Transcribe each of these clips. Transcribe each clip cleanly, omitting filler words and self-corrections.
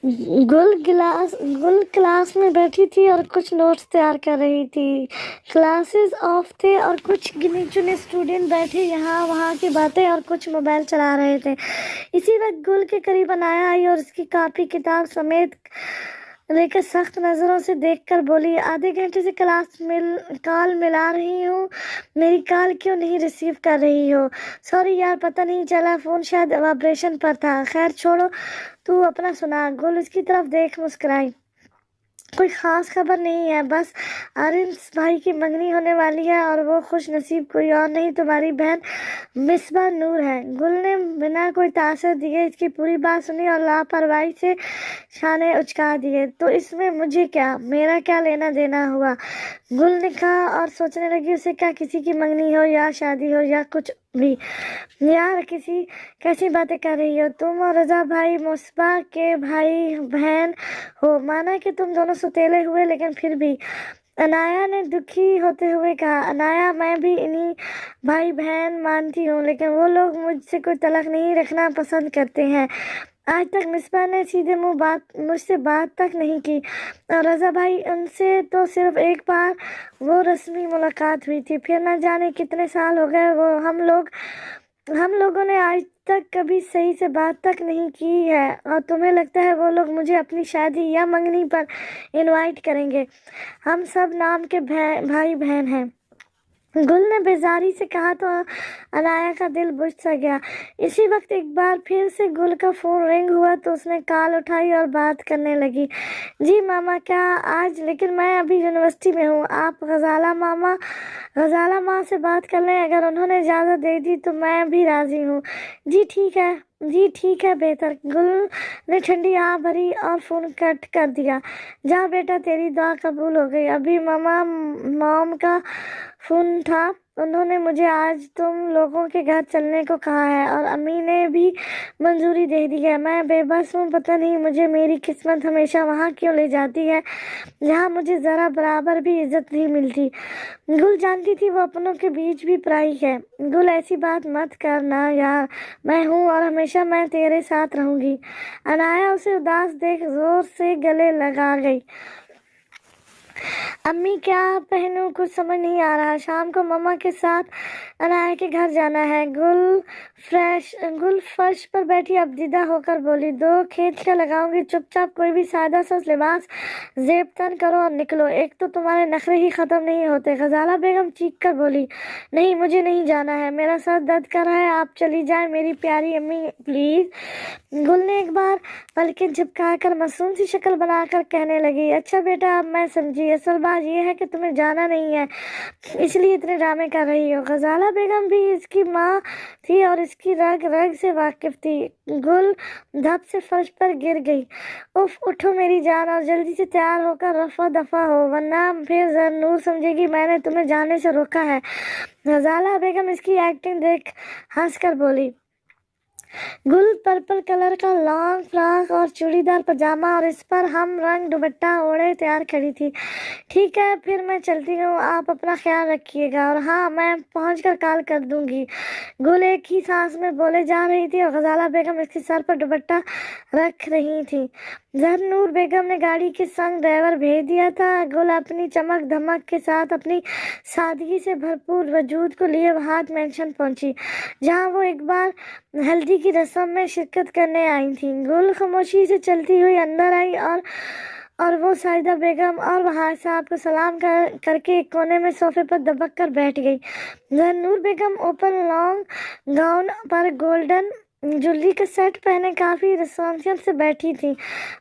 गुल क्लास में बैठी थी और कुछ नोट्स तैयार कर रही थी। क्लासेस ऑफ थे और कुछ गिने चुने स्टूडेंट बैठे यहाँ वहाँ की बातें और कुछ मोबाइल चला रहे थे। इसी वक्त गुल के करीब अनाया आई और उसकी कॉपी किताब समेत लेकर सख्त नज़रों से देखकर बोली, आधे घंटे से कॉल मिला रही हूँ, मेरी कॉल क्यों नहीं रिसीव कर रही हो? सॉरी यार, पता नहीं चला, फ़ोन शायद वाइब्रेशन पर था। खैर छोड़ो, तू अपना सुना। गुल उसकी तरफ देख मुस्कुराई। कोई ख़ास खबर नहीं है, बस आरिफ भाई की मंगनी होने वाली है और वो खुश नसीब कोई और नहीं, तुम्हारी बहन मिसबा नूर है। गुल ने बिना कोई तासर दिए इसकी पूरी बात सुनी और लापरवाही से शाने उचका दिए। तो इसमें मुझे क्या, मेरा क्या लेना देना हुआ? गुल ने कहा और सोचने लगी, उसे क्या किसी की मंगनी हो या शादी हो या कुछ भी। यार कैसी बातें कर रही हो तुम? और रजा भाई मुस्बा के भाई बहन हो, माना कि तुम दोनों सुतेले हुए, लेकिन फिर भी। अनाया ने दुखी होते हुए कहा, अनाया मैं भी इन्हीं भाई बहन मानती हूँ, लेकिन वो लोग मुझसे कोई तलक नहीं रखना पसंद करते हैं। आज तक मिसबा ने सीधे मुंह मुझसे बात तक नहीं की और रजा भाई उनसे तो सिर्फ एक बार वो रस्मी मुलाकात हुई थी, फिर न जाने कितने साल हो गए वो हम लोगों ने आज तक कभी सही से बात तक नहीं की है। और तुम्हें लगता है वो लोग मुझे अपनी शादी या मंगनी पर इनवाइट करेंगे? हम सब नाम के भाई बहन हैं। गुल ने बेजारी से कहा तो अनाया का दिल बुझ सा गया। इसी वक्त एक बार फिर से गुल का फ़ोन रिंग हुआ तो उसने कॉल उठाई और बात करने लगी। जी मामा, क्या आज? लेकिन मैं अभी यूनिवर्सिटी में हूँ। आप गजाला माँ से बात कर लें, अगर उन्होंने इजाज़त दे दी तो मैं भी राज़ी हूँ। जी ठीक है, बेहतर। गुल ने ठंडी आह भरी और फ़ोन कट कर दिया। जा बेटा, तेरी दुआ कबूल हो गई। अभी मॉम का फ़ोन था, उन्होंने मुझे आज तुम लोगों के घर चलने को कहा है और अम्मी ने भी मंजूरी दे दी है। मैं बेबस हूँ, पता नहीं मुझे मेरी किस्मत हमेशा वहाँ क्यों ले जाती है जहाँ मुझे ज़रा बराबर भी इज्जत नहीं मिलती। गुल जानती थी वो अपनों के बीच भी पराई है। गुल, ऐसी बात मत करना यार, मैं हूँ और हमेशा मैं तेरे साथ रहूँगी। अनाया उसे उदास देख जोर से गले लगा गई। अम्मी क्या पहनूं, कुछ समझ नहीं आ रहा। शाम को मम्मा के साथ अनाया के घर जाना है। गुल फर्श पर बैठी अबदिदा होकर बोली, दो खेत क्या लगाऊंगी, चुपचाप कोई भी सादा सा लिबास जेब तन करो और निकलो, एक तो तुम्हारे नखरे ही खत्म नहीं होते। गजाला बेगम चीख कर बोली, नहीं, मुझे नहीं जाना है, मेरा सर दर्द कर रहा है, आप चली जाए मेरी प्यारी अम्मी प्लीज। गुल ने एक बार पलकें झपकाकर मासूम सी शक्ल बनाकर कहने लगी, अच्छा बेटा, अब मैं समझी, असल बात यह है कि तुम्हें जाना नहीं है, इसलिए इतने ड्रामे कर रही हो। गजाला बेगम भी इसकी माँ थी और इसकी रग रग से वाकिफ थी। गुल धप से फर्श पर गिर गई। उफ, उठो मेरी जान और जल्दी से तैयार होकर रफा दफा हो, वरना फिर जरूर समझेगी मैंने तुम्हें जाने से रोका है। गजाला बेगम इसकी एक्टिंग देख हंस कर बोली। गुल पर्पल कलर का लॉन्ग फ्रॉक और चूड़ीदार पजामा और इस पर हम रंग दुपट्टा ओढ़े तैयार खड़ी थी। ठीक है, फिर मैं चलती हूँ, आप अपना ख्याल रखिएगा, और हाँ, मैं पहुँचकर कॉल कर दूँगी। गुल एक ही सांस में बोले जा रही थी और गजाला बेगम इसके सर पर दुपट्टा रख रही थी। जहनूर बेगम ने गाड़ी के संग ड्राइवर भेज दिया था। गुल अपनी चमक धमक के साथ अपनी सादगी से भरपूर वजूद को लिए हाथ मेंशन पहुंची, जहां वो एक बार हल्दी की रस्म में शिरकत करने आई थी। गुल खामोशी से चलती हुई अंदर आई और वो साहिदा बेगम और वहां साहब को सलाम करके एक कोने में सोफे पर दबक कर बैठ गई। जहनूर बेगम ओपन लॉन्ग गाउन पर गोल्डन ज्वेलरी का सेट पहने काफ़ी रिस्पॉन्सियल से बैठी थी।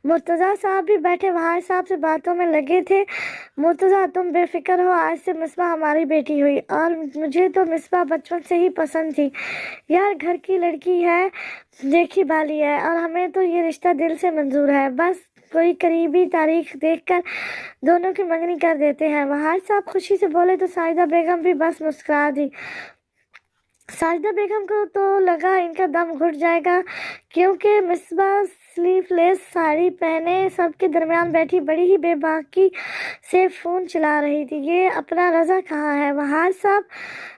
मुर्तज़ा साहब भी बैठे वहां साहब से बातों में लगे थे। मुर्तज़ा, तुम बेफिक्र हो, आज से मिसबा हमारी बेटी हुई और मुझे तो मिसबा बचपन से ही पसंद थी यार, घर की लड़की है, देखी भाली है और हमें तो ये रिश्ता दिल से मंजूर है। बस कोई करीबी तारीख देखकर दोनों की मंगनी कर देते हैं। वहाज साहब खुशी से बोले तो साहिदा बेगम भी बस मुस्कुरा दी। साजिदा बेगम को तो लगा इनका दम घुट जाएगा, क्योंकि मिसबा स्लीवलेस साड़ी पहने सबके दरमियान बैठी बड़ी ही बेबाकी से फ़ोन चला रही थी। ये अपना रज़ा कहाँ है? वहाज साहब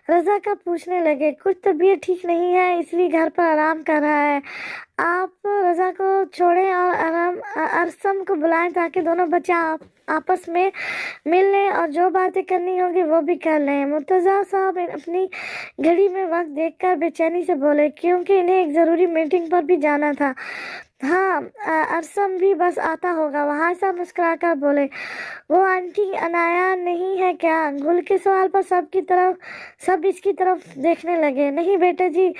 रज़ा का पूछने लगे। कुछ तबीयत ठीक नहीं है, इसलिए घर पर आराम कर रहा है। आप रज़ा को छोड़ें और अरसम को बुलाएं ताकि दोनों बच्चे आपस में मिल लें और जो बातें करनी होगी वो भी कर लें। मुर्तज़ा साहब अपनी घड़ी में वक्त देखकर बेचैनी से बोले, क्योंकि इन्हें एक ज़रूरी मीटिंग पर भी जाना था। हाँ, अरसम भी बस आता होगा। वहार साहब मुस्कुराकर बोले, वो आंटी अनाया नहीं है क्या? गुल के सवाल पर सब इसकी तरफ देखने लगे। नहीं बेटा जी,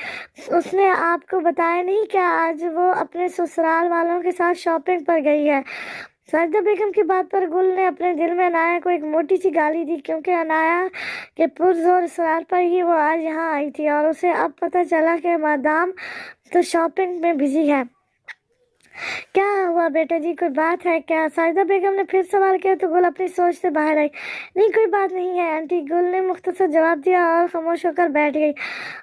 उसने आपको बताया नहीं क्या? आज वो अपने ससुराल वालों के साथ शॉपिंग पर गई है। साजिदा बेगम की बात पर गुल ने अपने दिल में अनाया को एक मोटी सी गाली दी, क्योंकि अनाया के पुरजोर इसरार पर ही वो आज यहाँ आई थी और उसे अब पता चला कि मादाम तो शॉपिंग में बिजी है। क्या हुआ बेटा जी, कोई बात है क्या? साजिदा बेगम ने फिर सवाल किया तो गुल अपनी सोच से बाहर आई। नहीं, कोई बात नहीं है आंटी, गुल ने मुख्तसर जवाब दिया और खामोश होकर बैठ गई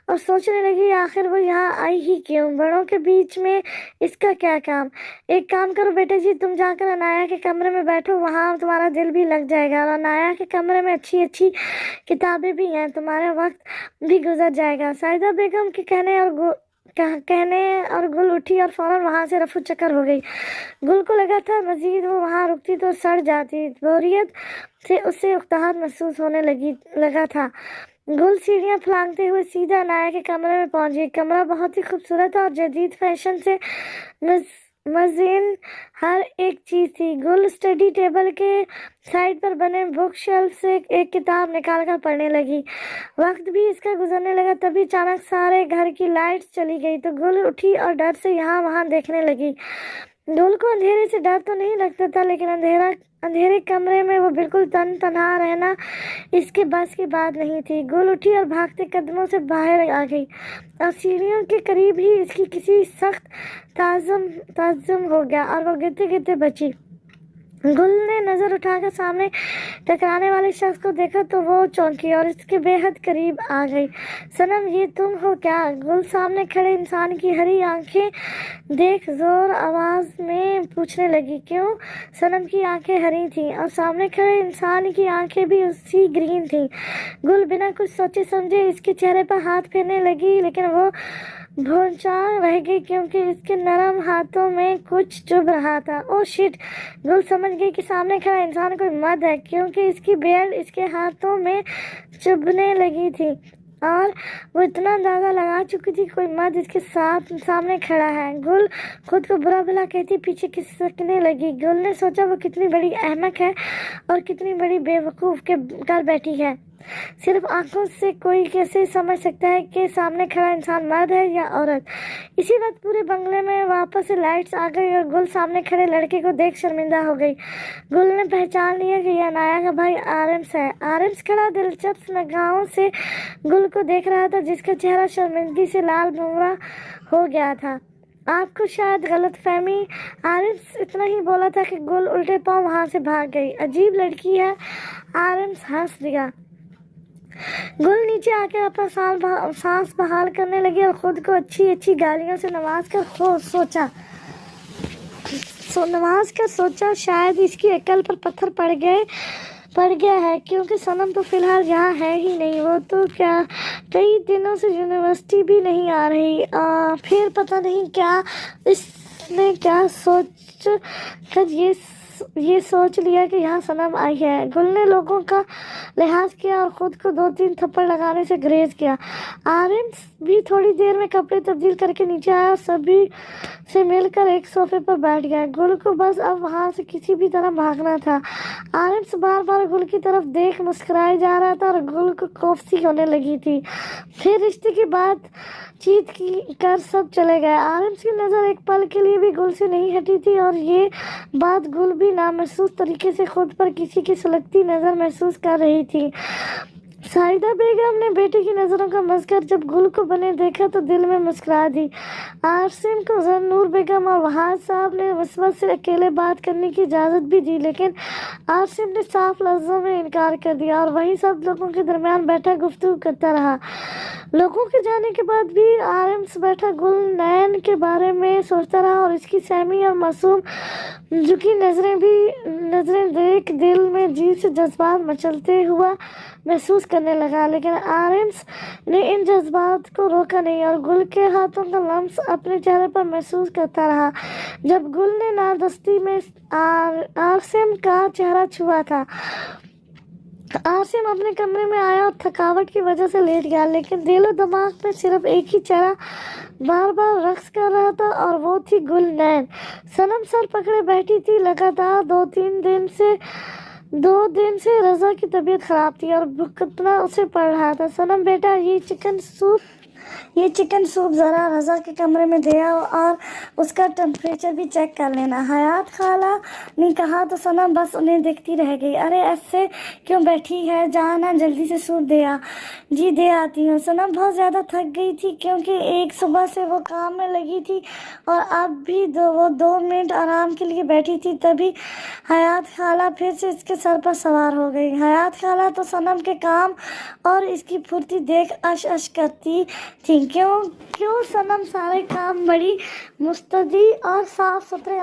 और सोचने लगी आखिर वो यहाँ आई ही क्यों? बड़ों के बीच में इसका क्या काम? एक काम करो बेटा जी, तुम जाकर अनाया के कमरे में बैठो, वहाँ तुम्हारा दिल भी लग जाएगा और अनाया के कमरे में अच्छी अच्छी किताबें भी हैं, तुम्हारा वक्त भी गुजर जाएगा। साजिदा बेगम के कहने और गुल उठी और फौरन वहां से रफू चक्कर हो गई। गुल को लगा था मजीद वो वहां रुकती तो सड़ जाती। बोरियत से उससे उकताहट महसूस होने लगा था। गुल सीढ़ियां फलांगते हुए सीधा अनाया के कमरे में पहुंची। कमरा बहुत ही खूबसूरत और जदीद फैशन से मज़ीन हर एक चीज़ थी। गुल स्टडी टेबल के साइड पर बने बुक शेल्फ से एक किताब निकाल कर पढ़ने लगी। वक्त भी इसका गुजरने लगा। तभी अचानक सारे घर की लाइट्स चली गई तो गुल उठी और डर से यहाँ वहाँ देखने लगी। गुल को अंधेरे से डर तो नहीं लगता था, लेकिन अंधेरे कमरे में वो बिल्कुल तन्हा रहना इसके बस की बात नहीं थी। गुल उठी और भागते कदमों से बाहर आ गई और सीढ़ियों के करीब ही इसकी किसी सख्त ताज़ुम हो गया और वो गिरते गिरते बची। गुल ने नज़र उठाकर सामने टकराने वाले शख्स को देखा तो वो चौंकी और इसके बेहद करीब आ गई। सनम, ये तुम हो क्या? गुल सामने खड़े इंसान की हरी आंखें देख जोर आवाज़ में पूछने लगी। क्यों? सनम की आंखें हरी थीं और सामने खड़े इंसान की आंखें भी उसी ग्रीन थीं। गुल बिना कुछ सोचे समझे इसके चेहरे पर हाथ फेरने लगी, लेकिन वो भौंचाल रह गई क्योंकि इसके नरम हाथों में कुछ चुभ रहा था। Oh shit! गुल समझ गई कि सामने खड़ा इंसान कोई मर्द है, क्योंकि इसकी बेल्ट इसके हाथों में चुभने लगी थी और वो इतना अंदाजा लगा चुकी थी कोई मर्द इसके साथ सामने खड़ा है। गुल खुद को बुरा भला कहती पीछे खिसकने लगी। गुल ने सोचा वो कितनी बड़ी अहमक है और कितनी बड़ी बेवकूफ़ के कर बैठी है। सिर्फ आंखों से कोई कैसे समझ सकता है कि सामने खड़ा इंसान मर्द है या औरत? इसी वक्त पूरे बंगले में वापस से लाइट्स आ गई और गुल सामने खड़े लड़के को देख शर्मिंदा हो गई। गुल ने पहचान लिया कि यह अनाया का भाई आरिम्स है। आरिम्स खड़ा दिलचस्प निगाहों से गुल को देख रहा था, जिसका चेहरा शर्मिंदगी से लाल भूरा हो गया था। आपको शायद गलत फहमी, आरिम्स इतना ही बोला था कि गुल उल्टे पांव वहां से भाग गई। अजीब लड़की है, आरिम्स हंस दिया। गुल नीचे आके अपना सांस बहाल करने लगी और खुद को अच्छी अच्छी गालियों से नवाज कर सोचा शायद इसकी अकल पर पत्थर पड़ गया है, क्योंकि सनम तो फिलहाल यहाँ है ही नहीं। वो तो क्या कई दिनों से यूनिवर्सिटी भी नहीं आ रही। फिर पता नहीं क्या इसने क्या सोच कर ये सोच लिया कि यहाँ सनम आई है। गुल ने लोगों का लिहाज किया और खुद को 2-3 थप्पड़ लगाने से गुरेज किया। आरिम्स भी थोड़ी देर में कपड़े तब्दील करके नीचे आया और सभी से मिलकर एक सोफे पर बैठ गया। गुल को बस अब वहाँ से किसी भी तरह भागना था। आरिम्स बार बार गुल की तरफ देख मुस्कुराए जा रहा था और गुल को कोफ्ती होने लगी थी। फिर रिश्ते की बातचीत कर सब चले गए। आरिम्स की नज़र एक पल के लिए भी गुल से नहीं हटी थी और ये बात गुल भी नामहसूस तरीके से खुद पर किसी की सुलगती नज़र महसूस कर रही थी। साजिदा बेगम ने बेटी की नज़रों का मज़कर जब गुल को बने देखा तो दिल में मुस्कुरा दी। आसिम को ज़न्नूर बेगम और वहाज साहब ने वसवस से अकेले बात करने की इजाज़त भी दी, लेकिन आसिम ने साफ लफ्ज़ों में इनकार कर दिया और वहीं सब लोगों के दरमियान बैठा गुफ्तगू करता रहा। लोगों के जाने के बाद भी आरिम्स बैठा गुल नैन के बारे में सोचता रहा और इसकी सहमी और मासूम झुकी नज़रें देख दिल में अजीब से जज्बात मचलते हुआ महसूस करने लगा, लेकिन आर्यन ने इन जज्बात को रोका नहीं और गुल के हाथों का लम्स अपने चेहरे पर महसूस करता रहा। जब गुल ने नादस्ती में आसिम का चेहरा छुआ था, आसिम अपने कमरे में आया और थकावट की वजह से लेट गया, लेकिन दिलो दिमाग में सिर्फ एक ही चेहरा बार बार रक्स कर रहा था और वो थी गुलनैन। सनम सर पकड़े बैठी थी। लगातार दो दिन से रजा की तबीयत खराब थी और भुगतना उसे पड़ रहा था। सनम बेटा, ये चिकन सूप ज़रा रज़ा के कमरे में दे आओ और उसका टेम्परेचर भी चेक कर लेना, हयात खाला ने कहा तो सनम बस उन्हें देखती रह गई। अरे ऐसे क्यों बैठी है, जाना जल्दी से सूप दे आ। जी दे आती हूँ। सनम बहुत ज़्यादा थक गई थी क्योंकि एक सुबह से वो काम में लगी थी और अब भी वो 2 मिनट आराम के लिए बैठी थी। तभी हयात खाला फिर से इसके सर पर सवार हो गई। हयात खाला तो सनम के काम और इसकी फुर्ती देख अश करती थी। क्यों सनम सारे काम बड़ी मुस्तैदी और साफ सुथरे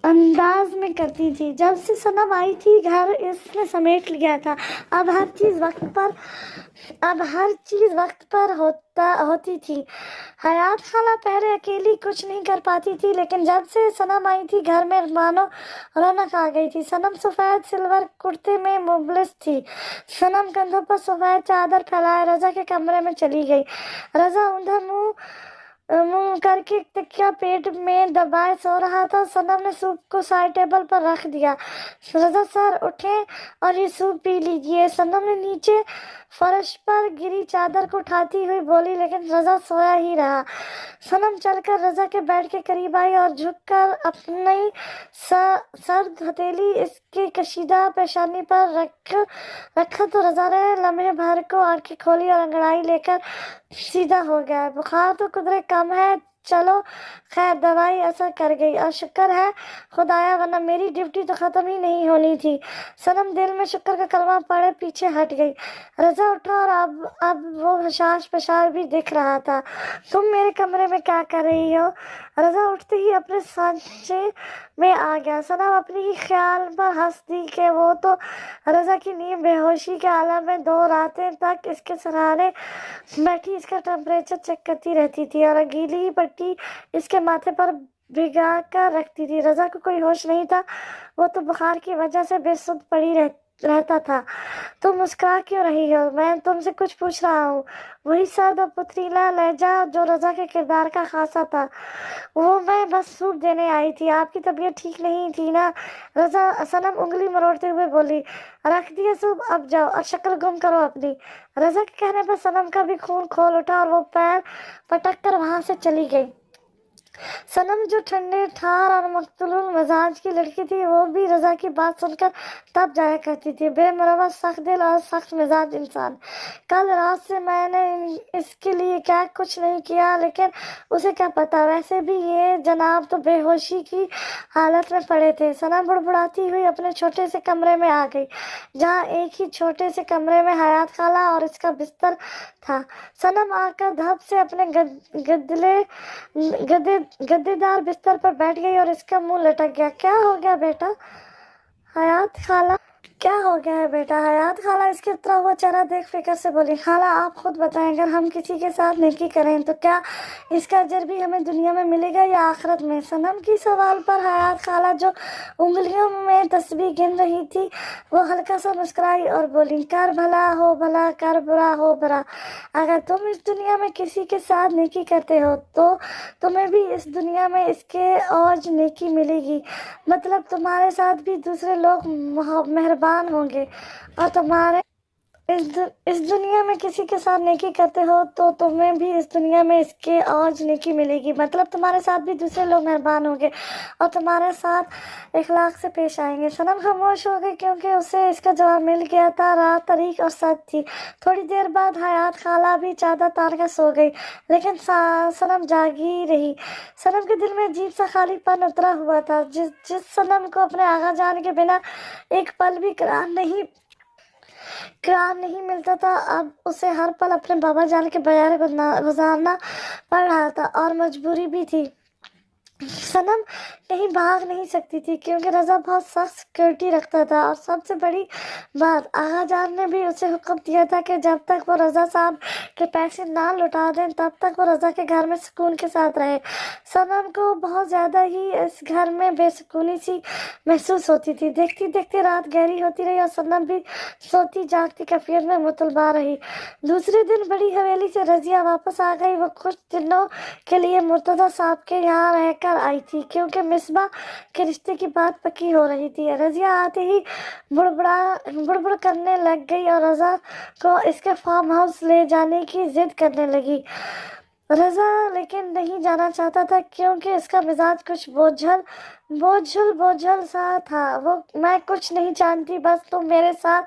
अंदाज में करती थी। जब से सनम आई थी घर इसने समेट लिया था। अब हर चीज वक्त पर होती थी। हयात खाला पहले अकेली कुछ नहीं कर पाती थी, लेकिन जब से सनम आई थी घर में मानो रौनक आ गई थी। सनम सफ़ेद सिल्वर कुर्ते में मुबलिस थी। सनम कंधों पर सफ़ेद चादर फैलाए रजा के कमरे में चली गई। रजा उधर मुंह करके तकिया पेट में दबाए सो रहा था। सनम ने सूप को साइड टेबल पर रख दिया। रजा सर उठे और ये सूप पी लीजिए। सनम ने नीचे फर्श पर गिरी चादर को उठाती हुई बोली, लेकिन रजा सोया ही रहा। सनम चलकर रजा के बेड के करीब आई और झुककर अपनी सर्द हथेली इसके कशीदा पेशानी पर रखा तो रजा ने लम्हे भर को आंखें खोली और अंगड़ाई लेकर सीधा हो गया। बुखार तो कुदरत कम है, चलो खैर दवाई असर कर गई और शुक्र है खुदाया, वरना मेरी ड्यूटी तो ख़त्म ही नहीं होनी थी। सनम दिल में शुक्र का कलमा पड़े पीछे हट गई। रजा उठा और अब वो हशाश पशार भी दिख रहा था। तुम मेरे कमरे में क्या कर रही हो? रजा उठते ही अपने सांचे में आ गया। सनम अपनी ही ख्याल पर हंस दी कि वो तो रजा की नींद बेहोशी के आलम में 2 रातें तक इसके सहारे बैठी इसका टेम्परेचर चेक करती रहती थी और गीली पट्टी इसके माथे पर भिगा कर रखती थी। रजा को कोई होश नहीं था, वो तो बुखार की वजह से बेसुध पड़ी रहता था। तुम मुस्कुरा क्यों रही हो? मैं तुमसे कुछ पूछ रहा हूँ। वही सर्द और पुतरीला लहजा जो रजा के किरदार का खासा था। वो मैं बस सूप देने आई थी। आपकी तबीयत ठीक नहीं थी ना? सनम उंगली मरोड़ते हुए बोली। रख दिया सूप, अब जाओ और शक्ल गुम करो अपनी। रजा के कहने पर सनम का भी खून खोल उठा और वो पैर पटक कर वहां से चली गई। सनम जो ठंडे ठार और मख्तूल मजाज की लड़की थी, वो भी रजा की बात सुनकर तब जाया करती थी। बेमरवा सख्त दिल और सख्त मिजाज इंसान। कल रात से मैंने इसके लिए क्या कुछ नहीं किया, लेकिन उसे क्या पता, वैसे भी ये जनाब तो बेहोशी की हालत में पड़े थे। सनम बुड़बुड़ाती हुई अपने छोटे से कमरे में आ गई, जहाँ एक ही छोटे से कमरे में हयात खाला और इसका बिस्तर था। सनम आकर धप से अपने गद्देदार बिस्तर पर बैठ गई और इसका मुंह लटक गया। क्या हो गया बेटा? हयात खाला, क्या हो गया है बेटा? हयात खाला इसके उतरा हुआ चेहरा देख फिक्र से बोली। खाला आप खुद बताएं, अगर हम किसी के साथ नेकी करें तो क्या इसका अजर भी हमें दुनिया में मिलेगा या आखिरत में? सनम की सवाल पर हयात खाला जो उंगलियों में तस्बीह गिन रही थी, वो हल्का सा मुस्कुराई और बोली, कर भला हो भला, कर बुरा हो बुरा। अगर तुम इस दुनिया में किसी के साथ नेकी करते हो तो तुम्हें भी इस दुनिया में इसके औज नेकी मिलेगी। मतलब तुम्हारे साथ भी दूसरे लोग मेहरबान होंगे और तुम्हारे इस दुनिया में किसी के साथ नेकी करते हो तो तुम्हें भी इस दुनिया में इसके औज नेकी मिलेगी। मतलब तुम्हारे साथ भी दूसरे लोग मेहरबान होंगे और तुम्हारे साथ इखलाक से पेश आएंगे। सनम खामोश हो गई क्योंकि उसे इसका जवाब मिल गया था। रात तारीक और सख्त थी। थोड़ी देर बाद हयात खाला भी चादर तान कर सो गई, लेकिन सनम जागी रही। सनम के दिल में अजीब सा खालीपन उतरा हुआ था। जिस सनम को अपने आगा जान के बिना एक पल भी करार नहीं मिलता था, अब उसे हर पल अपने बाबा जान के बगैर गुजारना पड़ रहा था और मजबूरी भी थी। सनम कहीं भाग नहीं सकती थी क्योंकि रज़ा बहुत सख्त सिक्योरिटी रखता था। और सबसे बड़ी बात, आगा जान ने भी उसे हुक्म दिया था कि जब तक वो रज़ा साहब के पैसे ना लौटा दें तब तक वो रज़ा के घर में सुकून के साथ रहे। सनम को बहुत ज़्यादा ही इस घर में बेसुकूनी सी महसूस होती थी। देखती देखती रात गहरी होती रही और सनम भी सोती जागती कैफियत में मुतलबा रही। दूसरे दिन बड़ी हवेली से रज़िया वापस आ गई। वो कुछ दिनों के लिए मुर्तज़ा साहब के यहाँ रहकर आई थी क्योंकि मिसबा के रिश्ते की बात पक्की हो रही थी। रज़िया आते ही बुड़बुड़ करने लग गई और रज़ा को इसके फार्म हाउस ले जाने की जिद करने लगी। रज़ा लेकिन नहीं जाना चाहता था क्योंकि इसका मिजाज कुछ बोझल सा था। वो, मैं कुछ नहीं जानती, बस तुम मेरे साथ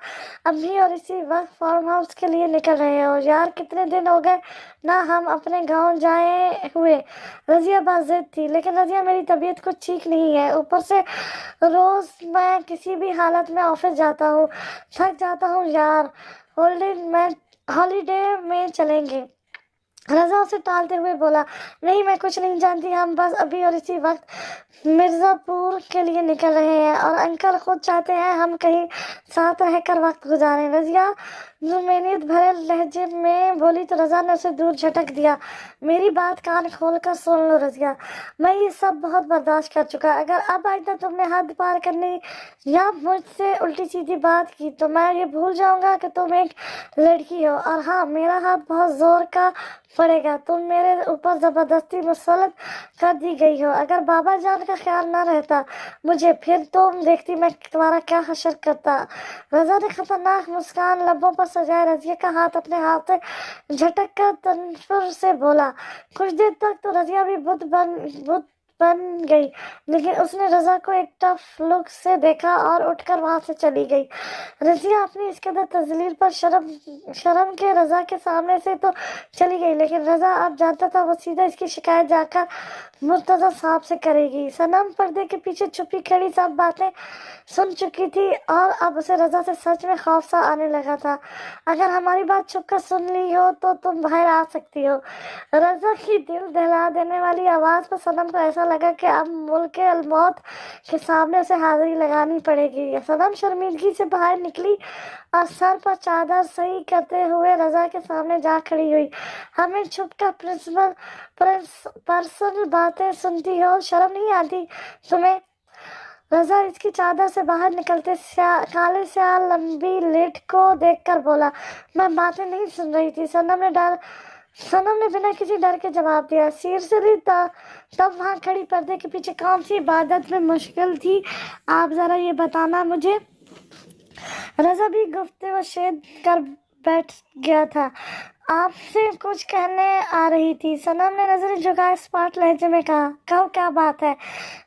अभी और इसी वक्त फार्म हाउस के लिए निकल रहे हो। यार कितने दिन हो गए ना हम अपने गांव जाए हुए। रज़िया बाज़िद थी, लेकिन रज़िया मेरी तबीयत कुछ ठीक नहीं है। ऊपर से रोज़ मैं किसी भी हालत में ऑफिस जाता हूँ, थक जाता हूँ यार। हॉलीडे में चलेंगे। रज़ा उसे टालते हुए बोला, नहीं मैं कुछ नहीं जानती, हम बस अभी और इसी वक्त मिर्ज़ापुर के लिए निकल रहे हैं और अंकल खुद चाहते हैं हम कहीं साथ रहकर वक्त गुजारें। रज़िया जुमैनियत भरे लहजे में बोली तो रज़ा ने उसे दूर झटक दिया। मेरी बात कान खोल कर सुन लो रज़िया, मैं ये सब बहुत बर्दाश्त कर चुका। अगर अब आइंदा तुमने हद पार करने या मुझसे उल्टी सीधी बात की तो मैं ये भूल जाऊंगा कि तुम एक लड़की हो। और हाँ, मेरा हाथ बहुत जोर का पड़ेगा, तुम मेरे ऊपर जबरदस्ती मुसलत कर दी गई हो। अगर बाबा जान का ख्याल ना रहता मुझे, फिर तुम देखती मैं तुम्हारा क्या हशर करता। रज़ा ने खतरनाक मुस्कान लबों पर सजाए रज़िया का हाथ अपने हाथ से झटक कर तनफुर से बोला। कुछ देर तक तो रज़िया भी बुत बन गई, लेकिन उसने रज़ा को एक टफ लुक से देखा और उठकर वहां से चली गई। रज़िया अपनी इस कदर तजलील पर शर्म के रज़ा के सामने से तो चली गई, लेकिन रज़ा अब जानता था वो सीधा इसकी शिकायत जाकर मुर्तज़ा साहब से करेगी। सनम पर्दे के पीछे छुपी खड़ी सब बातें सुन चुकी थी और अब उसे रज़ा से सच में खौफ सा आने लगा था। अगर हमारी बात छुपकर सुन ली हो तो तुम बाहर आ सकती हो। रज़ा की दिल दहला देने वाली आवाज़ पर सनम को ऐसा लगा कि अब मुल्क अलमौत के सामने उसे हाजिरी लगानी पड़ेगी। सनम शर्मिंदगी से बाहर निकली और सर पर चादर सही करते हुए रज़ा के सामने जा खड़ी हुई। हमें छुपकर पर्सनल बातें सुनती हो, शर्म नहीं आती तुम्हें? रज़ा इसकी चादर से बाहर निकलते काले स्याह लंबी लेट को देखकर बोला। मैं बातें नहीं सुन रही थी, सनम ने बिना किसी डर के जवाब दिया। सीरियसली तब वहां खड़ी पर्दे के पीछे कौन सी इबादत में मुश्किल थी, आप जरा ये बताना मुझे। रज़ा भी गुफ्तगू शेद कर बैठ गया था। आपसे कुछ कहने आ रही थी, सनम ने नजरें झुकाए स्मार्ट लहजे में कहा। कहो क्या बात है?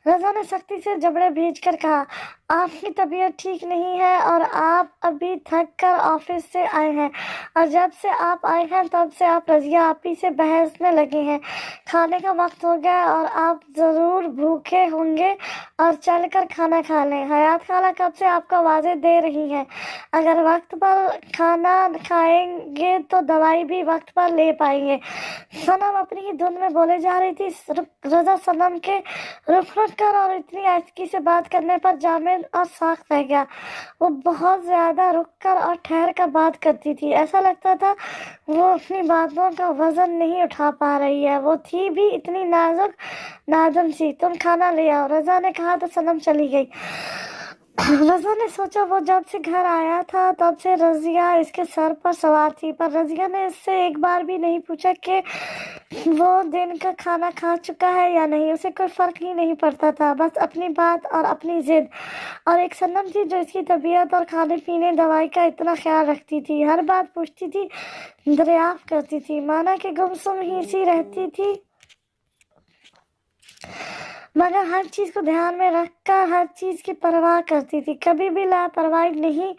रज़ा ने सख्ती से जबड़े भींच कर कहा, आपकी तबीयत ठीक नहीं है और आप अभी थक कर ऑफिस से आए हैं, और जब से आप आए हैं तब से आप रज़िया आपी से बहस में लगे हैं। खाने का वक्त हो गया और आप ज़रूर भूखे होंगे और चल कर खाना खा लें। हयात खाला कब से आपको आवाज़ें दे रही हैं। अगर वक्त पर खाना खाएंगे तो दवाई भी वक्त पर ले पाएंगे। सनम अपनी ही धुन में बोले जा रही थी। रज़ा सनम के रुक कर और इतनी आहिस्तगी से बात करने पर जामिद और साख्त रह गया। वो बहुत ज्यादा रुक कर और ठहर कर बात करती थी। ऐसा लगता था वो अपनी बातों का वजन नहीं उठा पा रही है। वो थी भी इतनी नाजुक नादम सी। तुम खाना ले आओ, रज़ा ने कहा तो सनम चली गई। रज़ा ने सोचा वो जब से घर आया था तब से रज़िया इसके सर पर सवार थी, पर रज़िया ने इससे एक बार भी नहीं पूछा कि वो दिन का खाना खा चुका है या नहीं। उसे कोई फर्क ही नहीं पड़ता था, बस अपनी बात और अपनी जिद। और एक सनम थी जो इसकी तबीयत और खाने पीने दवाई का इतना ख्याल रखती थी, हर बात पूछती थी, दरियाफ्त करती थी, माना कि गुमसुम ही सी रहती थी, मगर हर चीज को ध्यान में रखकर हर चीज की परवाह करती थी, कभी भी लापरवाही नहीं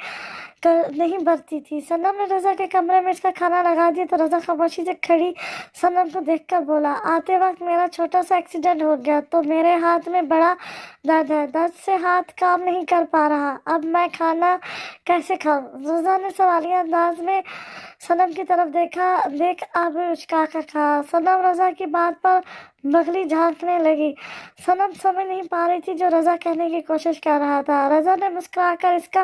बरती थी। सनम ने रज़ा के कमरे में इसका खाना लगा दिया तो रज़ा खामोशी से खड़ी सनम को देखकर बोला, आते वक्त मेरा छोटा सा एक्सीडेंट हो गया तो मेरे हाथ में बड़ा درد ہے، درد سے ہاتھ کام نہیں کر پا رہا، اب میں کھانا کیسے کھاؤں؟ رضا نے سوالیہ انداز میں صنم کی طرف دیکھ اب اچکا کر کہا۔ صنم رضا کی بات پر بغلی جھانکنے لگی۔ صنم سمجھ نہیں پا رہی تھی جو رضا کہنے کی کوشش کر رہا تھا۔ رضا نے مسکرا کر اس کا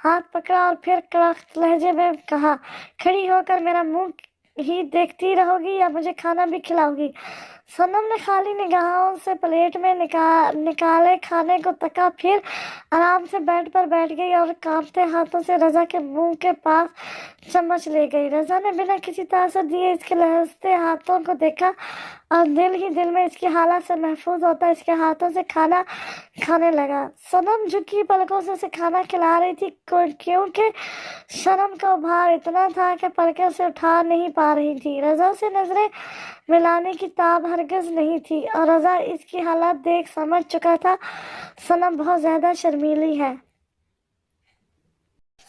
ہاتھ پکڑا اور پھر کڑک لہجے میں کہا، کھڑی ہو کر میرا منہ ہی دیکھتی رہو گی یا مجھے کھانا بھی کھلاؤ گی؟ صنم نے خالی نگاہوں سے پلیٹ میں نکالے کھانے کو تکا، پھر آرام سے بیڈ پر بیٹھ گئی اور کانپتے ہاتھوں سے رضا کے منہ کے پاس چمچ لے گئی۔ رضا نے بنا کسی تاثر دیے اس کے لہستے ہاتھوں کو دیکھا اور دل ہی دل میں اس کی حالت سے محفوظ ہوتا اس کے ہاتھوں سے کھانا کھانے لگا۔ صنم جھکی پلکوں سے اسے کھانا کھلا رہی تھی کیونکہ شرم کا ابھار اتنا تھا کہ پلکیں اسے اٹھا نہیں پا رہی تھی۔ رضا سے نظریں ملانے کی تاب ہرگز نہیں تھی اور رضا اس کی حالت دیکھ سمجھ چکا تھا صنم بہت زیادہ شرمیلی ہے۔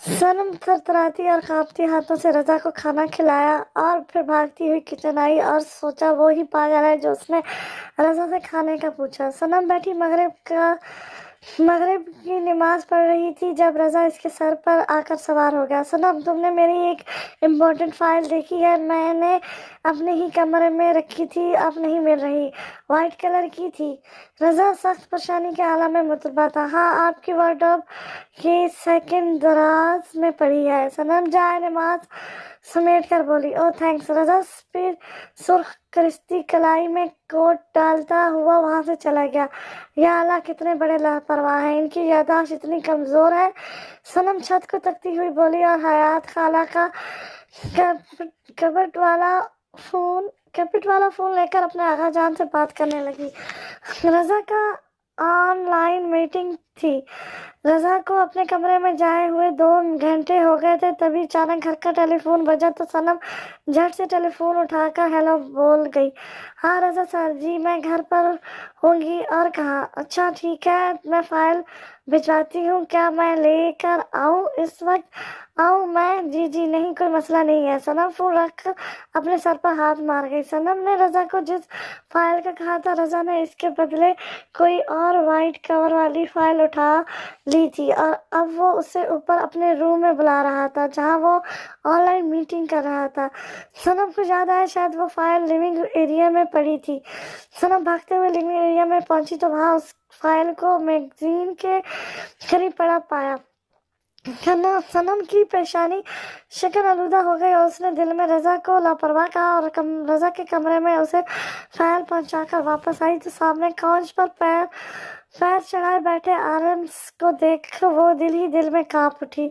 صنم تھرتھراتی اور کانپتی ہاتھوں سے رضا کو کھانا کھلایا اور پھر بھاگتی ہوئی کچن آئی اور سوچا وہی پاگل ہے جو اس نے رضا سے کھانے کا پوچھا۔ صنم بیٹھی مغرب کی نماز پڑھ رہی تھی جب رضا اس کے سر پر آ کر سوار ہو گیا۔ صنم تم نے میری ایک امپورٹنٹ فائل دیکھی ہے؟ میں نے اپنے ہی کمرے میں رکھی تھی، اب نہیں مل رہی۔ وائٹ کلر کی تھی۔ رضا سخت پریشانی کے عالم میں متبع تھا۔ ہاں آپ کی وارڈروب کی سیکنڈ دراز میں پڑی ہے۔ صنم جائے نماز سمیٹ کر بولی۔ او تھینکس۔ رضا پھر سرخ کرستی کلائی میں کوٹ ڈالتا ہوا وہاں سے چلا گیا۔ یا اللہ کتنے بڑے لاپرواہ ہیں، ان کی یادداشت اتنی کمزور ہے۔ صنم چھت کو تکتی ہوئی بولی اور حیات خالہ کا کیپٹ والا فون لے کر اپنے آغا جان سے بات کرنے لگی۔ رضا کا آن لائن میٹنگ تھی۔ رضا کو اپنے کمرے میں جائے ہوئے 2 گھنٹے ہو گئے تھے، تبھی اچانک گھر کا ٹیلی فون بجا تو صنم جھٹ سے ٹیلی فون اٹھا کر ہیلو بول گئی۔ ہاں رضا سر جی میں گھر پر ہوں گی۔ اور کہاں؟ اچھا ٹھیک ہے میں فائل بھجواتی ہوں، کیا میں لے کر آؤں؟ اس وقت آؤں میں؟ جی نہیں کوئی مسئلہ نہیں ہے۔ صنم فون رکھ کر اپنے سر پر ہاتھ مار گئی۔ صنم نے رضا کو جس فائل کا کہا تھا رضا نے اس کے بدلے کوئی اور وائٹ کور والی فائل اٹھا لی تھی اور اب وہ اسے اوپر اپنے روم میں بلا رہا تھا جہاں وہ آن لائن میٹنگ کر رہا تھا۔ صنم کو یاد آیا شاید وہ فائل لیونگ ایریا میں پڑی تھی۔ صنم بھاگتے ہوئے لیونگ ایریا میں پہنچی تو وہاں اس فائل کو میگزین کے قریب پڑا پایا۔ صنم کی پیشانی شکن آلودہ ہو گئی اور اس نے دل میں رضا کو لاپرواہ کہا اور رضا کے کمرے میں اسے فائل پہنچا کر واپس آئی تو سامنے کاؤچ پر پیر چڑھائے بیٹھے آرمس کو دیکھ وہ دل ہی دل میں کانپ اٹھی۔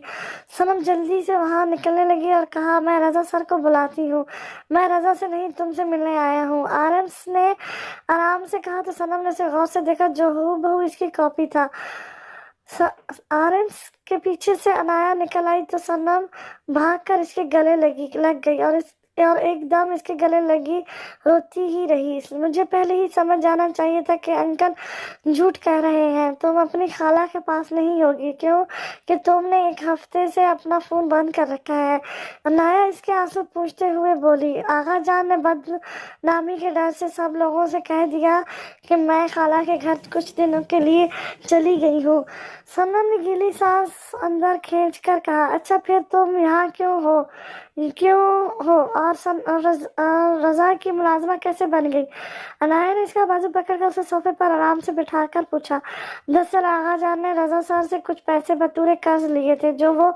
صنم جلدی سے وہاں نکلنے لگی اور کہا میں رضا سر کو بلاتی ہوں، میں رضا سے نہیں تم سے ملنے آیا ہوں۔ آرمس نے آرام سے کہا تو صنم نے اسے غور سے دیکھا جو ہو بہو اس کی کاپی تھا۔ آرمس کے پیچھے سے انایا نکل آئی تو صنم بھاگ کر اس کے گلے لگ گئی اور ایک دم اس کے گلے لگی روتی ہی رہی۔ مجھے پہلے ہی سمجھ جانا چاہیے تھا کہ انکل جھوٹ کہہ رہے ہیں، تم اپنی خالہ کے پاس نہیں ہوگی کیوں کہ تم نے 1 ہفتے سے اپنا فون بند کر رکھا ہے۔ انایا اس کے آنسو پوچھتے ہوئے بولی۔ آغا جان نے بدنامی کے ڈر سے سب لوگوں سے کہہ دیا کہ میں خالہ کے گھر کچھ دنوں کے لیے چلی گئی ہوں۔ صنم نے گیلی سانس اندر کھینچ کر کہا اچھا پھر تم یہاں کیوں ہو اور رضا کی ملازمہ کیسے بن گئی؟ انایا نے اس کا بازو پکڑ کر اسے صوفے پر آرام سے بٹھا کر پوچھا۔ دراصل آغا جان نے رضا سر سے کچھ پیسے بطور قرض لیے تھے جو وہ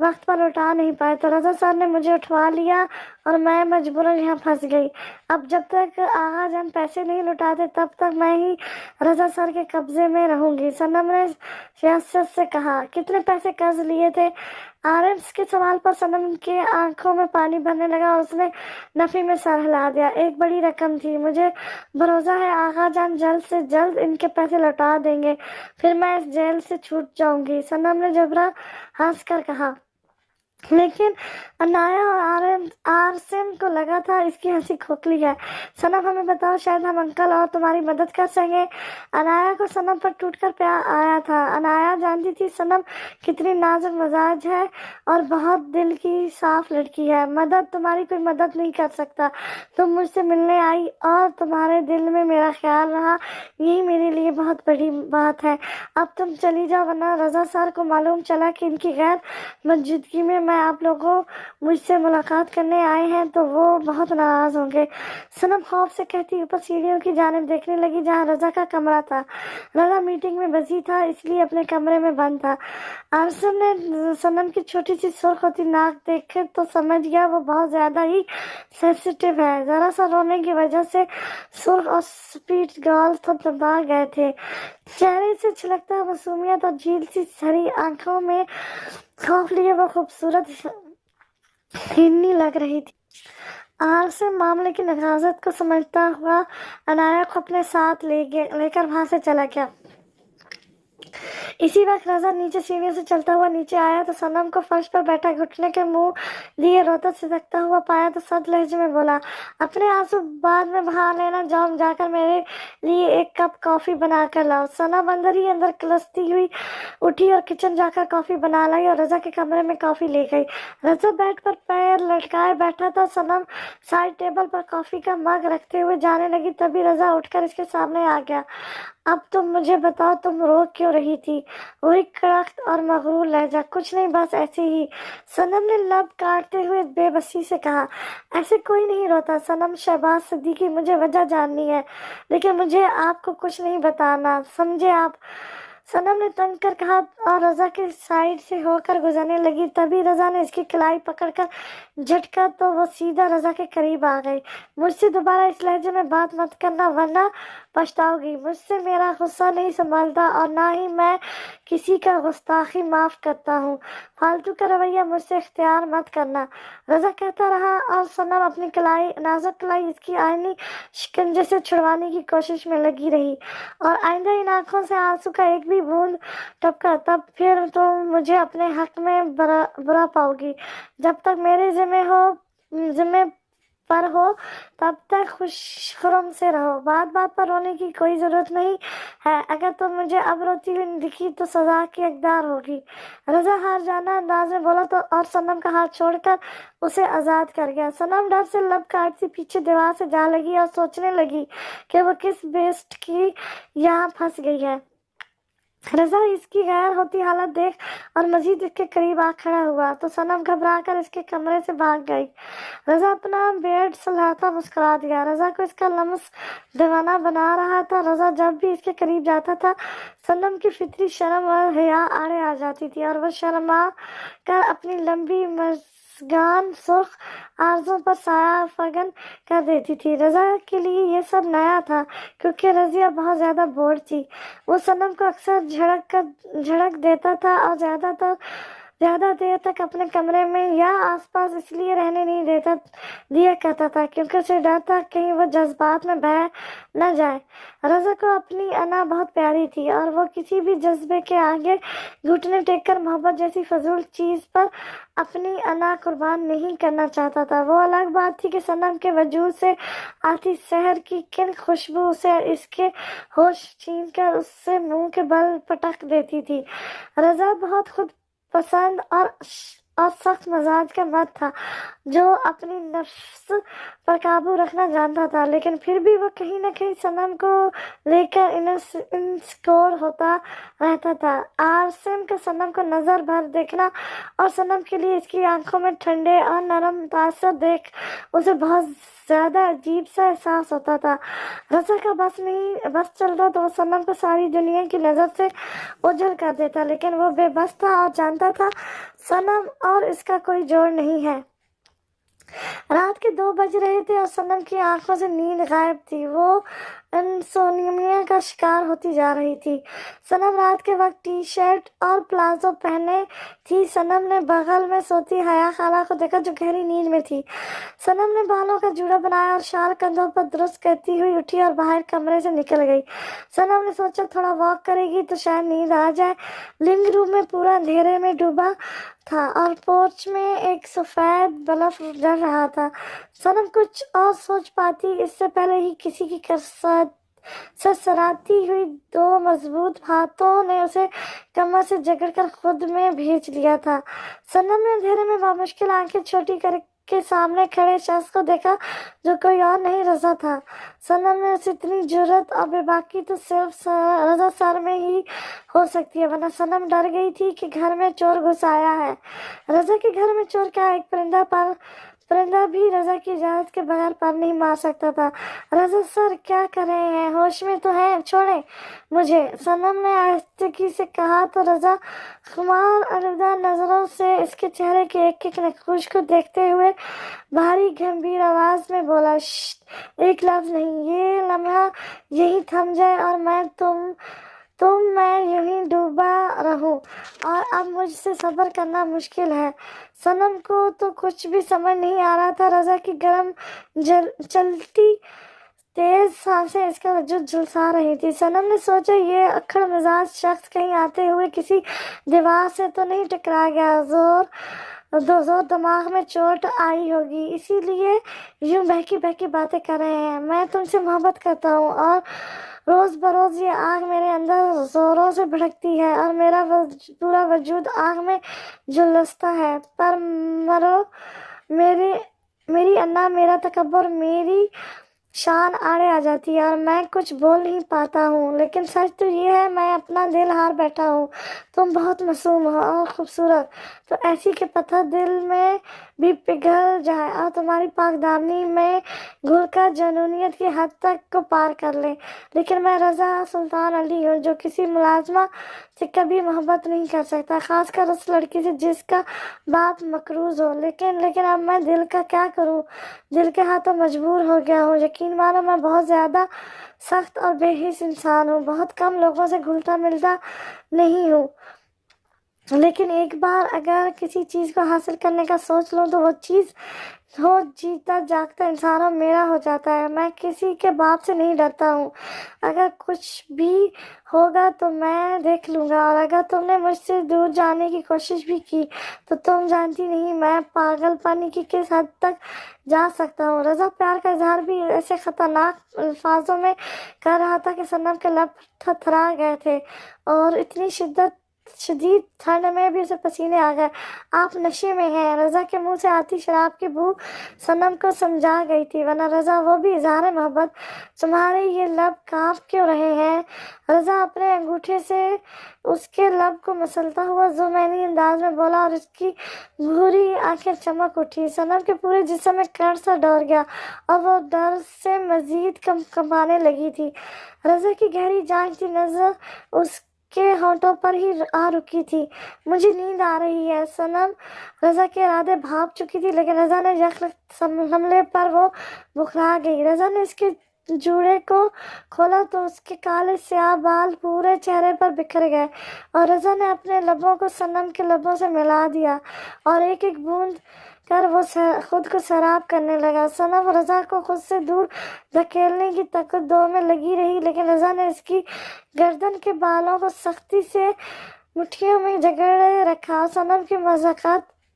وقت پر لوٹا نہیں پائے تو رضا سر نے مجھے اٹھوا لیا اور میں مجبوراً یہاں پھنس گئی۔ اب جب تک آغا جان پیسے نہیں لوٹاتے تب تک میں ہی رضا سر کے قبضے میں رہوں گی۔ صنم نے سیاست سے کہا کتنے پیسے قرض لیے تھے؟ آرمس کے سوال پر صنم کے آنکھوں میں پانی بھرنے لگا اور اس نے نفی میں سر ہلا دیا۔ ایک بڑی رقم تھی، مجھے بھروسہ ہے آغا جان جلد سے جلد ان کے پیسے لوٹا دیں گے، پھر میں اس جیل سے چھوٹ جاؤں گی۔ صنم نے جبرا ہنس کر کہا लेकिन अनाया और आरसिम को लगा था इसकी हंसी खोखली है। सनम हमें बताओ, शायद हम अंकल और तुम्हारी मदद कर सकें। अनाया को सनम पर टूटकर प्यार आया था। अनाया जानती थी सनम कितनी नाजुक मिजाज है और बहुत दिल की साफ लड़की है। मदद, तुम्हारी कोई मदद नहीं कर सकता। तुम मुझसे मिलने आई और तुम्हारे दिल में मेरा ख्याल रहा, यही मेरे लिए बहुत बड़ी बात है। अब तुम चली जाओ, वरना रजा सर को मालूम चला कि इनकी गैर मौजूदगी में मैं आप लोगों मुझसे मुलाकात करने आए हैं तो वो बहुत नाराज होंगे। सनम खौफ से कहती ऊपर सीढ़ियों की जानिब देखने लगी जहाँ रजा का कमरा था। रजा मीटिंग में बिजी था, इसलिए अपने कमरे में बंद था। आरसम ने सनम की छोटी सी सुर्ख होती नाक देखे तो समझ गया वो बहुत ज्यादा ही सेंसिटिव है। जरा सा रोने की वजह से सुर्ख और स्पीड गाल तो दबा गए थे। चेहरे से छिलकता मासूमियत और झील सी हरी आंखों में खौफ लिए वो खूबसूरत हिरनी लग रही थी। आरसिम मामले की नजाकत को समझता हुआ अनाया को अपने साथ लेकर वहां से चला गया। इसी वक्त रजा नीचे सीढ़ियों से चलता हुआ नीचे आया तो सनम को फर्श पर बैठा घुटने के मुंह लिए रोता सिसकता हुआ पाया तो सख्त लहजे में बोला, अपने आंसू बाद में बहा लेना, जाओ जाकर मेरे लिए एक कप कॉफी बना कर लाओ। सनम अंदर ही अंदर कलसती हुई उठी और किचन जाकर कॉफी बना लाई और रजा के कमरे में कॉफी ले गई। रजा बेड पर पैर लटकाए बैठा था। सनम साइड टेबल पर कॉफी का मग रखते हुए जाने लगी, तभी रजा उठकर इसके सामने आ गया। अब तुम मुझे बताओ, तुम रो क्यों रही थी? वही कड़क और मगरूर लहजा, कुछ नहीं, बस ऐसे ही। सनम ने लब काटते हुए बेबसी से कहा, ऐसे कोई नहीं रोता सनम शहबाज सिद्दीकी, मुझे वजह जाननी है, लेकिन मुझे आपको कुछ नहीं बताना, समझे आप? सनम ने तंग कर कहा और रजा के साइड से होकर गुजरने लगी। तभी रजा ने इसकी कलाई पकड़कर झटका तो वो सीधा रजा के करीब आ गई। मुझसे दोबारा इस लहजे में बात मत करना वरना पछताओगी। मुझसे मेरा गुस्सा नहीं संभालता और ना ही मैं किसी का गुस्ताखी माफ करता हूँ। फालतू का रवैया मुझसे इख्तियार मत करना, रजा कहता रहा और सनम अपनी कलाई, नाजुक कलाई इसकी आईनी शिकंजे से छुड़वाने की कोशिश में लगी रही। और आइंदा इन आंखों से आंसू का एक भी बूंद टपका तब फिर तुम मुझे अपने हक में बुरा पाओगी। जब तक मेरे जिम्मे पर हो तब तक खुशखुरम से रहो। बात बात पर रोने की कोई जरूरत नहीं है। अगर तुम मुझे अब रोती हुई दिखी तो सजा की हकदार होगी। रजा हार जाना अंदाज में बोला तो और सनम का हाथ छोड़कर उसे आजाद कर गया। सनम डर से लब काटती पीछे दीवार से जा लगी और सोचने लगी कि वो किस बेस्ट की यहाँ फंस गई है। रजा इसकी गैर होती हालत देख और मजीद इसके करीब आ खड़ा हुआ तो सनम घबरा कर इसके कमरे से भाग गई। रजा अपना बेड सुलझाता मुस्कुरा दिया। रजा को इसका लम्स दीवाना बना रहा था। रजा जब भी इसके करीब जाता था सनम की फितरी शर्म और हया आड़े आ जाती थी और वह शर्मा कर अपनी लंबी मर्ज़गान सुर्ख आर्ज़ों पर साया फगन कर देती थी। रजा के लिए ये सब नया था क्योंकि रजिया बहुत ज़्यादा बोर थी। वो सनम को अक्सर झड़क देता था और ज़्यादा देर तक अपने कमरे में या आसपास इसलिए रहने नहीं दिया करता था क्योंकि उसे डर था कहीं वो जज्बात में बह न जाए। रजा को अपनी अना बहुत प्यारी थी और वो किसी भी जज्बे के आगे घुटने टेककर मोहब्बत जैसी फजूल चीज़ पर अपनी अना कुर्बान नहीं करना चाहता था। वो अलग बात थी कि सनम के वजूद से आती शहर की किन खुशबू उसे इसके होश छीन कर उससे मुंह के बल पटक देती थी। रजा बहुत खुद पसंद और सख्त मजाज का मर्द था जो अपनी नफ्स पर काबू रखना जानता था, लेकिन फिर भी वो कहीं न कहीं सनम को लेकर इनसिक्योर होता रहता था। आरसिम का सनम को नजर भर देखना और सनम के लिए इसकी आंखों में ठंडे और नरम तासर देख उसे बहुत ज्यादा अजीब सा एहसास होता था। रजा का बस चलता तो वो सनम को सारी दुनिया की नजर से ओझल कर देता, लेकिन वो बेबस था और जानता था सनम और इसका कोई जोड़ नहीं है। रात के 2 बज रहे थे और सनम की आंखों से नींद गायब थी। वो इंसोम्निया का शिकार होती जा रही थी। सनम रात के वक्त टी शर्ट और प्लाजो पहने थी। सनम ने बगल में सोती हया खाला को देखा जो गहरी नींद में थी। सनम ने बालों का जूड़ा बनाया और शाल कंधों पर दुरुस्त करती हुई उठी और बाहर कमरे से निकल गई। सनम ने सोचा थोड़ा वॉक करेगी तो शायद नींद आ जाए। लिविंग रूम में पूरा अंधेरे में डूबा تھا اور پورچ میں ایک سفید بلب جل رہا تھا۔ صنم کچھ اور سوچ پاتی اس سے پہلے ہی کسی کی سرسراتی ہوئی دو مضبوط ہاتھوں نے اسے کمر سے جکڑ کر خود میں بھیج لیا تھا۔ صنم نے اندھیرے میں بامشکل آنکھیں چھوٹی کر کے سامنے کھڑے شخص کو دیکھا جو کوئی اور نہیں رضا تھا۔ صنم نے اسے اتنی جرأت اور بے باکی تو صرف رضا سر میں ہی ہو سکتی ہے، ورنہ صنم ڈر گئی تھی کہ گھر میں چور گھس آیا ہے۔ رضا کے گھر میں چور کیا، ایک پرندہ بھی رضا کی اجازت کے بغیر پر نہیں مار سکتا تھا۔ رضا سر کیا کر رہے ہیں؟ ہوش میں تو ہیں، چھوڑیں مجھے، صنم نے آہستگی سے کہا تو رضا خمار آلودہ نظروں سے اس کے چہرے کے ایک ایک نقوش کو دیکھتے ہوئے بھاری گمبھیر آواز میں بولا، شٹ، ایک لفظ نہیں، یہ لمحہ یہی تھم جائے اور میں یوں ہی ڈوبا رہوں، اور اب مجھ سے صبر کرنا مشکل ہے۔ صنم کو تو کچھ بھی سمجھ نہیں آ رہا تھا۔ رضا کی گرم چلتی تیز سانسیں اس کا وجود جھلسا رہی تھی۔ صنم نے سوچا یہ اکڑ مزاج شخص کہیں آتے ہوئے کسی دیوار سے تو نہیں ٹکرا گیا، زور دماغ میں چوٹ آئی ہوگی، اسی لیے یوں بہکی باتیں کر رہے ہیں۔ میں تم سے محبت کرتا ہوں اور روز بروز یہ آگ میرے اندر زوروں سے بھڑکتی ہے اور میرا پورا وجود آگ میں جھلستا ہے، پر مرو میری انا، میرا تکبر، میری شان آڑے آ جاتی ہے اور میں کچھ بول نہیں پاتا ہوں، لیکن سچ تو یہ ہے میں اپنا دل ہار بیٹھا ہوں۔ تم بہت معصوم ہو اور خوبصورت، تو ایسی کہ پتھر دل میں بھی پگھل جائے اور تمہاری پاک دامنی میں گھل کر جنونیت کی حد تک کو پار کر لے۔ لیکن میں رضا سلطان علی ہوں جو کسی ملازمہ سے کبھی محبت نہیں کر سکتا، خاص کر اس لڑکی سے جس کا باپ مقروض ہو۔ لیکن اب میں دل کا کیا کروں؟ دل کے ہاتھوں مجبور ہو گیا ہوں۔ یقین مانو میں بہت زیادہ سخت اور بے حس انسان ہوں، بہت کم لوگوں سے گھلتا ملتا نہیں ہوں، لیکن ایک بار اگر کسی چیز کو حاصل کرنے کا سوچ لوں تو وہ چیز ہو جیتا جاگتا انسان میرا ہو جاتا ہے۔ میں کسی کے باپ سے نہیں ڈرتا ہوں، اگر کچھ بھی ہوگا تو میں دیکھ لوں گا، اور اگر تم نے مجھ سے دور جانے کی کوشش بھی کی تو تم جانتی نہیں میں پاگل پن کی کس حد تک جا سکتا ہوں۔ رضا پیار کا اظہار بھی ایسے خطرناک الفاظوں میں کر رہا تھا کہ صنم کے لب تھرتھرا گئے تھے اور اتنی شدید ٹھنڈ میں بھی اسے پسینے آ گئے۔ آپ نشے میں ہیں۔ رضا کے منہ سے آتی شراب کی بو صنم کو سمجھا گئی تھی، ورنہ رضا وہ بھی اظہار محبت، تمہارے یہ لب کانپ کیوں رہے ہیں؟ رضا اپنے انگوٹھے سے اس کے لب کو مسلتا ہوا ذومعنی انداز میں بولا اور اس کی بھوری آنکھیں چمک اٹھی۔ صنم کے پورے جسم میں کرنٹ سا دوڑ گیا اور وہ ڈر سے مزید کمپانے لگی تھی۔ رضا کی گہری جانچتی نظر اس کے ہونٹوں پر ہی آ رکی تھی۔ مجھے نیند آ رہی ہے۔ صنم رضا کے ارادے بھانپ چکی تھی، لیکن رضا نے یک حملے پر وہ بکھرا گئی۔ رضا نے اس کے جوڑے کو کھولا تو اس کے کالے سیاہ بال پورے چہرے پر بکھر گئے اور رضا نے اپنے لبوں کو صنم کے لبوں سے ملا دیا اور ایک ایک بوند کر وہ خود کو سیراب کرنے لگا۔ صنم رضا کو خود سے دور دھکیلنے کی تکدو میں لگی رہی، لیکن رضا نے اس کی گردن کے بالوں کو سختی سے مٹھیوں میں جکڑے رکھا۔ صنم کی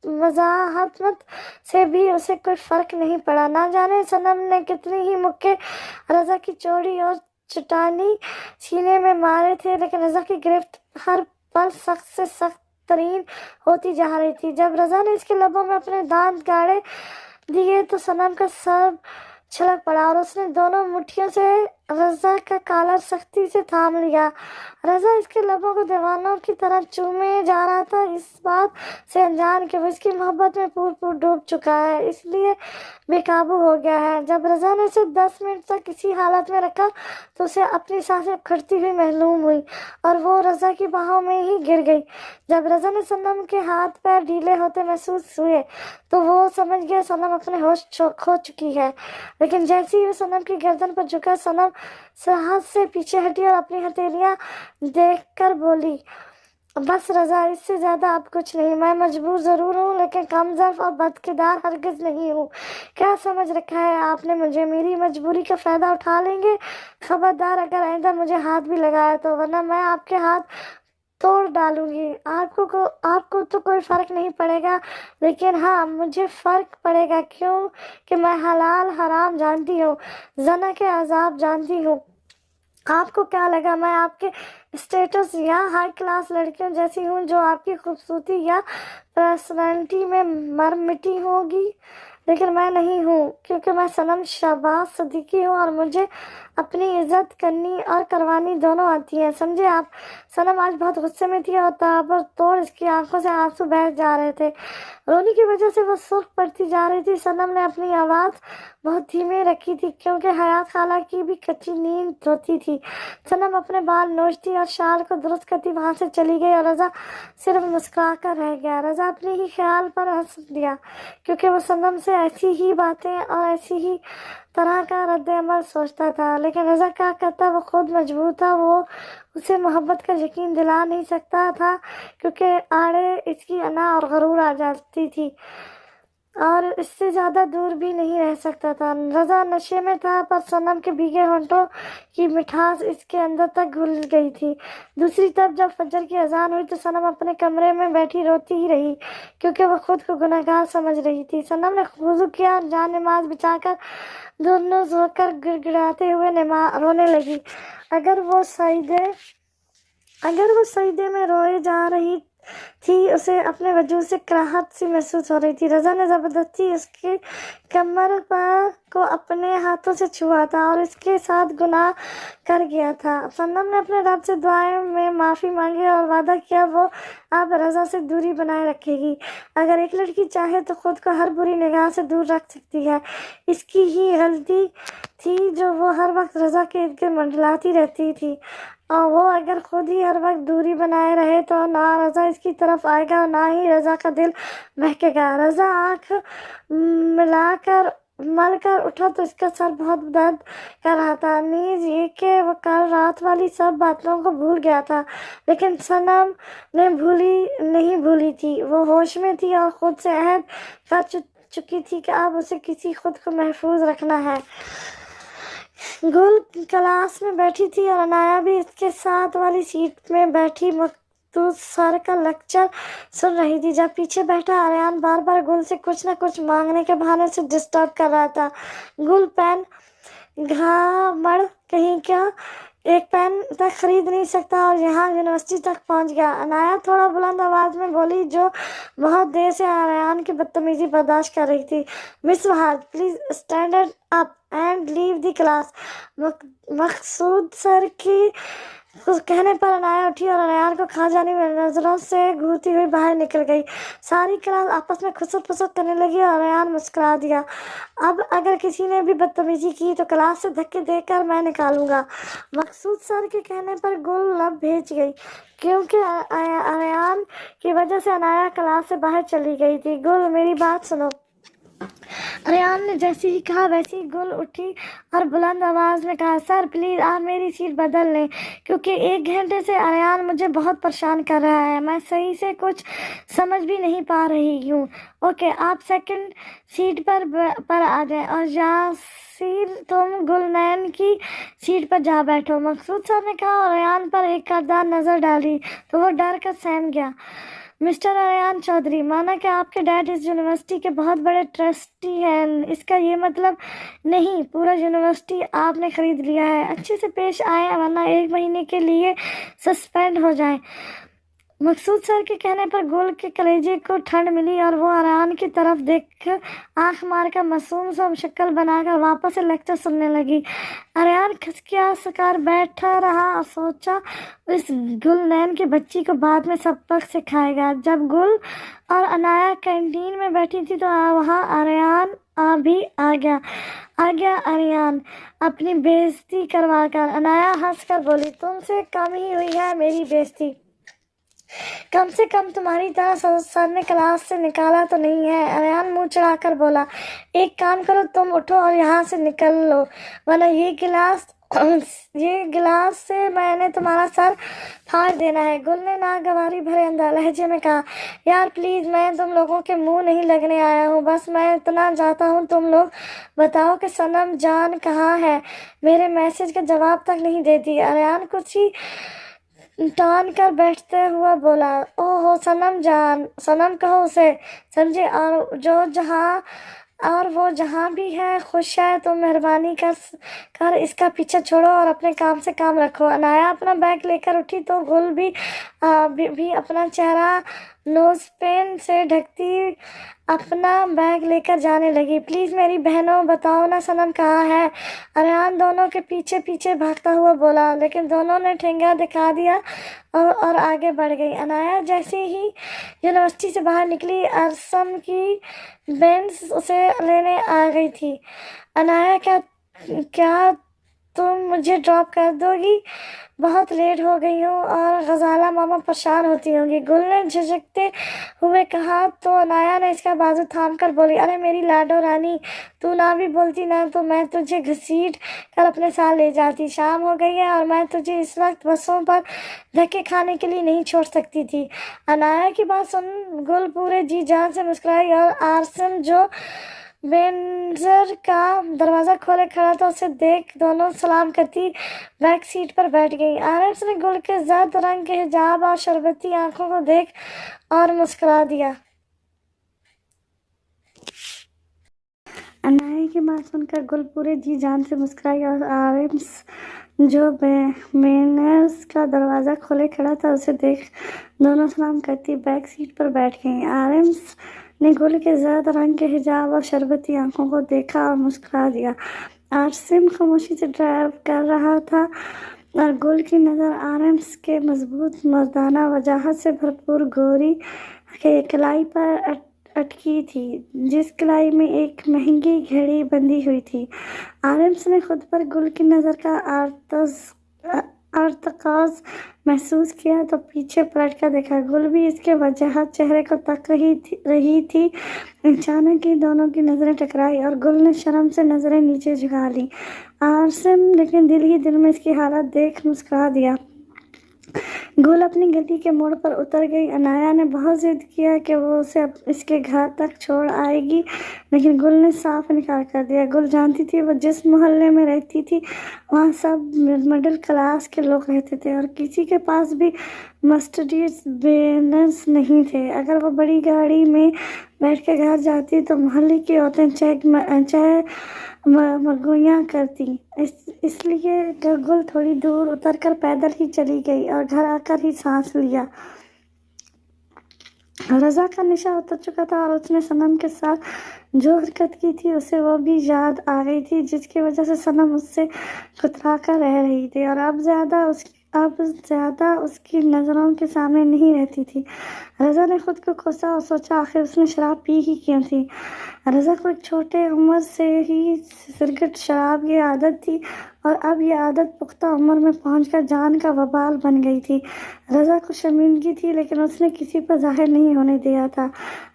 مزاحمت سے بھی اسے کوئی فرق نہیں پڑا۔ نہ جانے صنم نے کتنی ہی مکے رضا کی چوڑی اور چٹانی سینے میں مارے تھے، لیکن رضا کی گرفت ہر پل سخت سے سخت ترین ہوتی جا رہی تھی۔ جب رضا نے اس کے لبوں میں اپنے دانت گاڑے دیے تو صنم کا سر چھلک پڑا اور اس نے دونوں مٹھیوں سے رضا کا کالر سختی سے تھام لیا۔ رضا اس کے لبوں کو دیوانوں کی طرح چومے جا رہا تھا، اس بات سے انجان کہ وہ اس کی محبت میں پور ڈوب چکا ہے، اس لیے بے قابو ہو گیا ہے۔ جب رضا نے اسے 10 منٹ تک اسی حالت میں رکھا تو اسے اپنی سانسیں اکھڑتی ہوئی معلوم ہوئی اور وہ رضا کی باہوں میں ہی گر گئی۔ جب رضا نے صنم کے ہاتھ پیر ڈھیلے ہوتے محسوس ہوئے تو وہ سمجھ گیا صنم اپنے ہوش کھو چکی ہے، لیکن جیسے ہی وہ صنم کی گردن پر جھکا، صنم سرحد سے پیچھے ہٹی اور اپنی ہتھیلیاں دیکھ کر بولی، بس رضا، اس سے زیادہ اب کچھ نہیں۔ میں مجبور ضرور ہوں لیکن کم ظرف اور بدکردار ہرگز نہیں ہوں۔ کیا سمجھ رکھا ہے آپ نے مجھے؟ میری مجبوری کا فائدہ اٹھا لیں گے؟ خبردار اگر آئندہ مجھے ہاتھ بھی لگایا تو، ورنہ میں آپ کے ہاتھ توڑ ڈالوں گی. آپ کو تو کوئی فرق نہیں پڑے گا, لیکن ہاں مجھے فرق پڑے گا, کیوں کہ میں حلال حرام جانتی ہوں, زنا کے عذاب جانتی ہوں. آپ کو کیا لگا میں آپ کے اسٹیٹس یا ہائی کلاس لڑکیوں جیسی ہوں جو آپ کی خوبصورتی یا پرسنالٹی میں مر مٹی ہوگی؟ لیکن میں نہیں ہوں, کیونکہ میں صنم شہباز صدیقی ہوں, اور مجھے اپنی عزت کرنی اور کروانی دونوں آتی ہیں, سمجھے آپ. صنم آج بہت غصے میں تھی اور تابر توڑ اس کی آنکھوں سے آنسو بہہ جا رہے تھے. رونے کی وجہ سے وہ سرخ پڑتی جا رہی تھی. صنم نے اپنی آواز بہت دھیمی رکھی تھی, کیونکہ حیات خالہ کی بھی کچی نیند ہوتی تھی. صنم اپنے بال نوچتی اور شال کو درست کرتی وہاں سے چلی گئی, اور رضا صرف مسکرا کر رہ گیا. رضا اپنے ہی خیال پر ہنس دیا, کیونکہ وہ صنم سے ایسی ہی باتیں اور ایسی ہی طرح کا رد عمل سوچتا تھا. لیکن رضا کیا کرتا, وہ خود مجبور تھا. وہ اسے محبت کا یقین دلا نہیں سکتا تھا, کیونکہ آڑے اس کی انا اور غرور آ جاتی تھی, اور اس سے زیادہ دور بھی نہیں رہ سکتا تھا. رضا نشے میں تھا, پر صنم کے بھیگے ہونٹوں کی مٹھاس اس کے اندر تک گھل گئی تھی. دوسری طرف جب فجر کی اذان ہوئی تو صنم اپنے کمرے میں بیٹھی روتی ہی رہی, کیونکہ وہ خود کو گنہگار سمجھ رہی تھی. صنم نے وضو کیا اور جان نماز بچا کر دھنس ہو کر گڑ گڑاتے ہوئے رونے لگی. اگر وہ سجدے میں روئے جا رہی تھی, اسے اپنے وجود سے کراہت سی محسوس ہو رہی تھی. رضا نے زبردستی اس کی کمر کو اپنے ہاتھوں سے چھوا تھا اور اس کے ساتھ گناہ کر گیا تھا. صنم نے اپنے رب سے دعائیں میں معافی مانگی اور وعدہ کیا وہ اب رضا سے دوری بنائے رکھے گی. اگر ایک لڑکی چاہے تو خود کو ہر بری نگاہ سے دور رکھ سکتی ہے. اس کی ہی غلطی تھی جو وہ ہر وقت رضا کے ارد گرد منڈلاتی رہتی تھی, اور وہ اگر خود ہی ہر وقت دوری بنائے رہے تو نہ رضا اس کی طرف آئے گا اور نہ ہی رضا کا دل بہکے گا. رضا آنکھ مل کر اٹھا تو اس کا سر بہت درد کر رہا تھا. نیز یہ کہ وہ کل رات والی سب باتوں کو بھول گیا تھا, لیکن صنم نے نہیں بھولی تھی. وہ ہوش میں تھی اور خود سے عہد کر چکی تھی کہ اب اسے کسی خود کو محفوظ رکھنا ہے. گل کلاس میں بیٹھی تھی اور عنایا بھی اس کے ساتھ والی سیٹ میں بیٹھی مخصوص سر کا لیکچر سن رہی تھی, جب پیچھے بیٹھا آریان بار بار گل سے کچھ نہ کچھ مانگنے کے بہانے سے ڈسٹرب کر رہا تھا. گل پین گھامڑ کہیں کیا, ایک پین تک خرید نہیں سکتا اور یہاں یونیورسٹی تک پہنچ گیا. عنایا تھوڑا بلند آواز میں بولی, جو بہت دیر سے آریان کی بدتمیزی برداشت کر رہی تھی. Miss Wahaj, please stand up and leave the class. Maqsood sir کی کہنے پر عنایا اٹھی اور ریان کو کھا جانے والی نظروں سے گھورتی ہوئی باہر نکل گئی. ساری کلاس آپس میں خسر پسر کرنے لگی اور ریان مسکرا دیا. اب اگر کسی نے بھی بدتمیزی کی تو کلاس سے دھکے دے کر میں نکالوں گا. مقصود سر کے کہنے پر گل لب بھیج گئی, کیونکہ ریان کی وجہ سے عنایا کلاس سے باہر چلی گئی تھی. گل میری بات سنو. ریان نے جیسے ہی کہا ویسے ہی گل اٹھی اور بلند آواز میں کہا, سر پلیز آپ میری سیٹ بدل لیں, کیونکہ 1 گھنٹے سے ریان مجھے بہت پریشان کر رہا ہے. میں صحیح سے کچھ سمجھ بھی نہیں پا رہی ہوں. اوکے, آپ سیکنڈ سیٹ پر آ جائیں, اور یاسیر تم گلنین کی سیٹ پر جا بیٹھو, مقصود سر نے کہا, اور ریان پر ایک کردار نظر ڈالی تو وہ ڈر کر سہم گیا. مسٹر ریان چودھری, مانا کہ آپ کے ڈیڈ اس یونیورسٹی کے بہت بڑے ٹرسٹی ہیں, اس کا یہ مطلب نہیں پورا یونیورسٹی آپ نے خرید لیا ہے. اچھے سے پیش آئیں ورنہ 1 مہینے کے لیے سسپینڈ ہو جائیں. مقصود سر کے کہنے پر گل کے کلیجے کو ٹھنڈ ملی اور وہ ریان کی طرف دیکھ کر آنکھ مار کر معصوم سا شکل بنا کر واپس سے لیکچر سننے لگی. ریان کھسکیا کر بیٹھا رہا اور سوچا اس گلنین کی بچی کو بعد میں سبق سکھائے گا. جب گل اور عنایا کینٹین میں بیٹھی تھی تو وہاں ریان بھی آ گیا ریان اپنی بےعزتی کروا کر. عنایا ہنس کر بولی, تم سے کم ہی ہوئی ہے میری بےعزتی, کم سے کم تمہاری طرح سر نے کلاس سے نکالا تو نہیں ہے. ریان منہ چڑھا کر بولا, ایک کام کرو, تم اٹھو اور یہاں سے نکل لو, ورنہ یہ گلاس سے میں نے تمہارا سر پھاڑ دینا ہے. گل نے ناگواری بھرے لہجے میں کہا, یار پلیز, میں تم لوگوں کے منہ نہیں لگنے آیا ہوں, بس میں اتنا چاہتا ہوں تم لوگ بتاؤ کہ صنم جان کہاں ہے. میرے میسج کا جواب تک نہیں دیتی. ریان کچھ ہی टान कर बैठते हुआ बोला, ओहो सनम जान, सनम कहो उसे, समझे, और वो जहाँ भी है खुश है, तो मेहरबानी कर इसका पीछा छोड़ो और अपने काम से काम रखो। अनाया अपना बैग लेकर उठी तो गुल भी अपना चेहरा नोज पेन से ढकती अपना बैग लेकर जाने लगी। प्लीज़ मेरी बहनों बताओ ना सनम कहाँ है? अरहान दोनों के पीछे पीछे भागता हुआ बोला, लेकिन दोनों ने ठेंगा दिखा दिया और आगे बढ़ गई। अनाया जैसे ही यूनिवर्सिटी से बाहर निकली, अरसम की बेंस उसे लेने आ गई थी। अनाया क्या तुम मुझे ड्रॉप कर दोगी? बहुत लेट हो गई हूँ और गजाला मामा परेशान होती होंगी, गुल ने झिझकते हुए कहा। तो अनाया ने इसका बाजू थाम कर बोली, अरे मेरी लाडो रानी, तू ना भी बोलती ना तो मैं तुझे घसीट कर अपने साथ ले जाती। शाम हो गई है और मैं तुझे इस वक्त बसों पर धक्के खाने के लिए नहीं छोड़ सकती थी। अनाया की बात सुन गुल पूरे जी जान से मुस्कुराई और आरसम जो बेंजर का दरवाज़ा खोले खड़ा था उसे देख दोनों सलाम करती बैक सीट पर बैठ गई। आरएस ने गुल के जर्द रंग के हिजाब और शरबती आंखों को देख और मुस्कुरा दिया। अनाया की बात सुनकर गुल पूरे जी जान से मुस्कुराई और आरएस जो बेनर्स का दरवाज़ा खोले खड़ा था उसे देख दोनों सलाम करती बैक सीट पर बैठ गई। आरएस ने गुल के ज़र्द रंग के हिजाब और शरबती आंखों को देखा और मुस्कुरा दिया। आसिम खामोशी से ड्राइव कर रहा था और गुल की नज़र आरएस के मजबूत मर्दाना वजाहत से भरपूर गोरी के कलाई पर अटकी थी, जिस कलाई में एक महंगी घड़ी बंधी हुई थी। आरएस ने खुद पर गुल की नज़र का अर्तकाज महसूस किया तो पीछे पलट कर देखा। गुल भी इसके वजहत चेहरे को तक रही थी। अचानक ही दोनों की नज़रें टकराई और गुल ने शर्म से नज़रें नीचे झुका ली। आसिम लेकिन दिल ही दिल में इसकी हालत देख मुस्कुरा दिया। गुल अपनी गली के मोड़ पर उतर गई। अनाया ने बहुत जिद किया कि वो उसे इसके घर तक छोड़ आएगी, लेकिन गुल ने साफ इनकार कर दिया। गुल जानती थी वो जिस मोहल्ले में रहती थी वहाँ सब मिडिल क्लास के लोग रहते थे और किसी के पास भी मर्सिडीज बेंज नहीं थे। अगर वो बड़ी गाड़ी में बैठ के घर जाती तो मोहल्ले की औरतें चाहे मगोइयाँ करती। इसलिए गुल थोड़ी दूर उतरकर पैदल ही चली गई और घर आकर ही सांस लिया। रज़ा का नशा उतर चुका था और उसने सनम के साथ जो हरकत की थी उसे वो भी याद आ गई थी, जिसकी वजह से सनम उससे कतरा कर रह रही थी और अब ज़्यादा उसकी नज़रों के सामने नहीं रहती थी। रज़ा ने खुद को कोसा और सोचा आखिर उसने शराब पी ही क्यों थी। रज़ा को एक छोटे उम्र से ही सिगरेट शराब की आदत थी और अब ये आदत पुख्ता उम्र में पहुंचकर जान का वबाल बन गई थी। रज़ा को शर्मिंदगी थी, लेकिन उसने किसी पर जाहिर नहीं होने दिया था।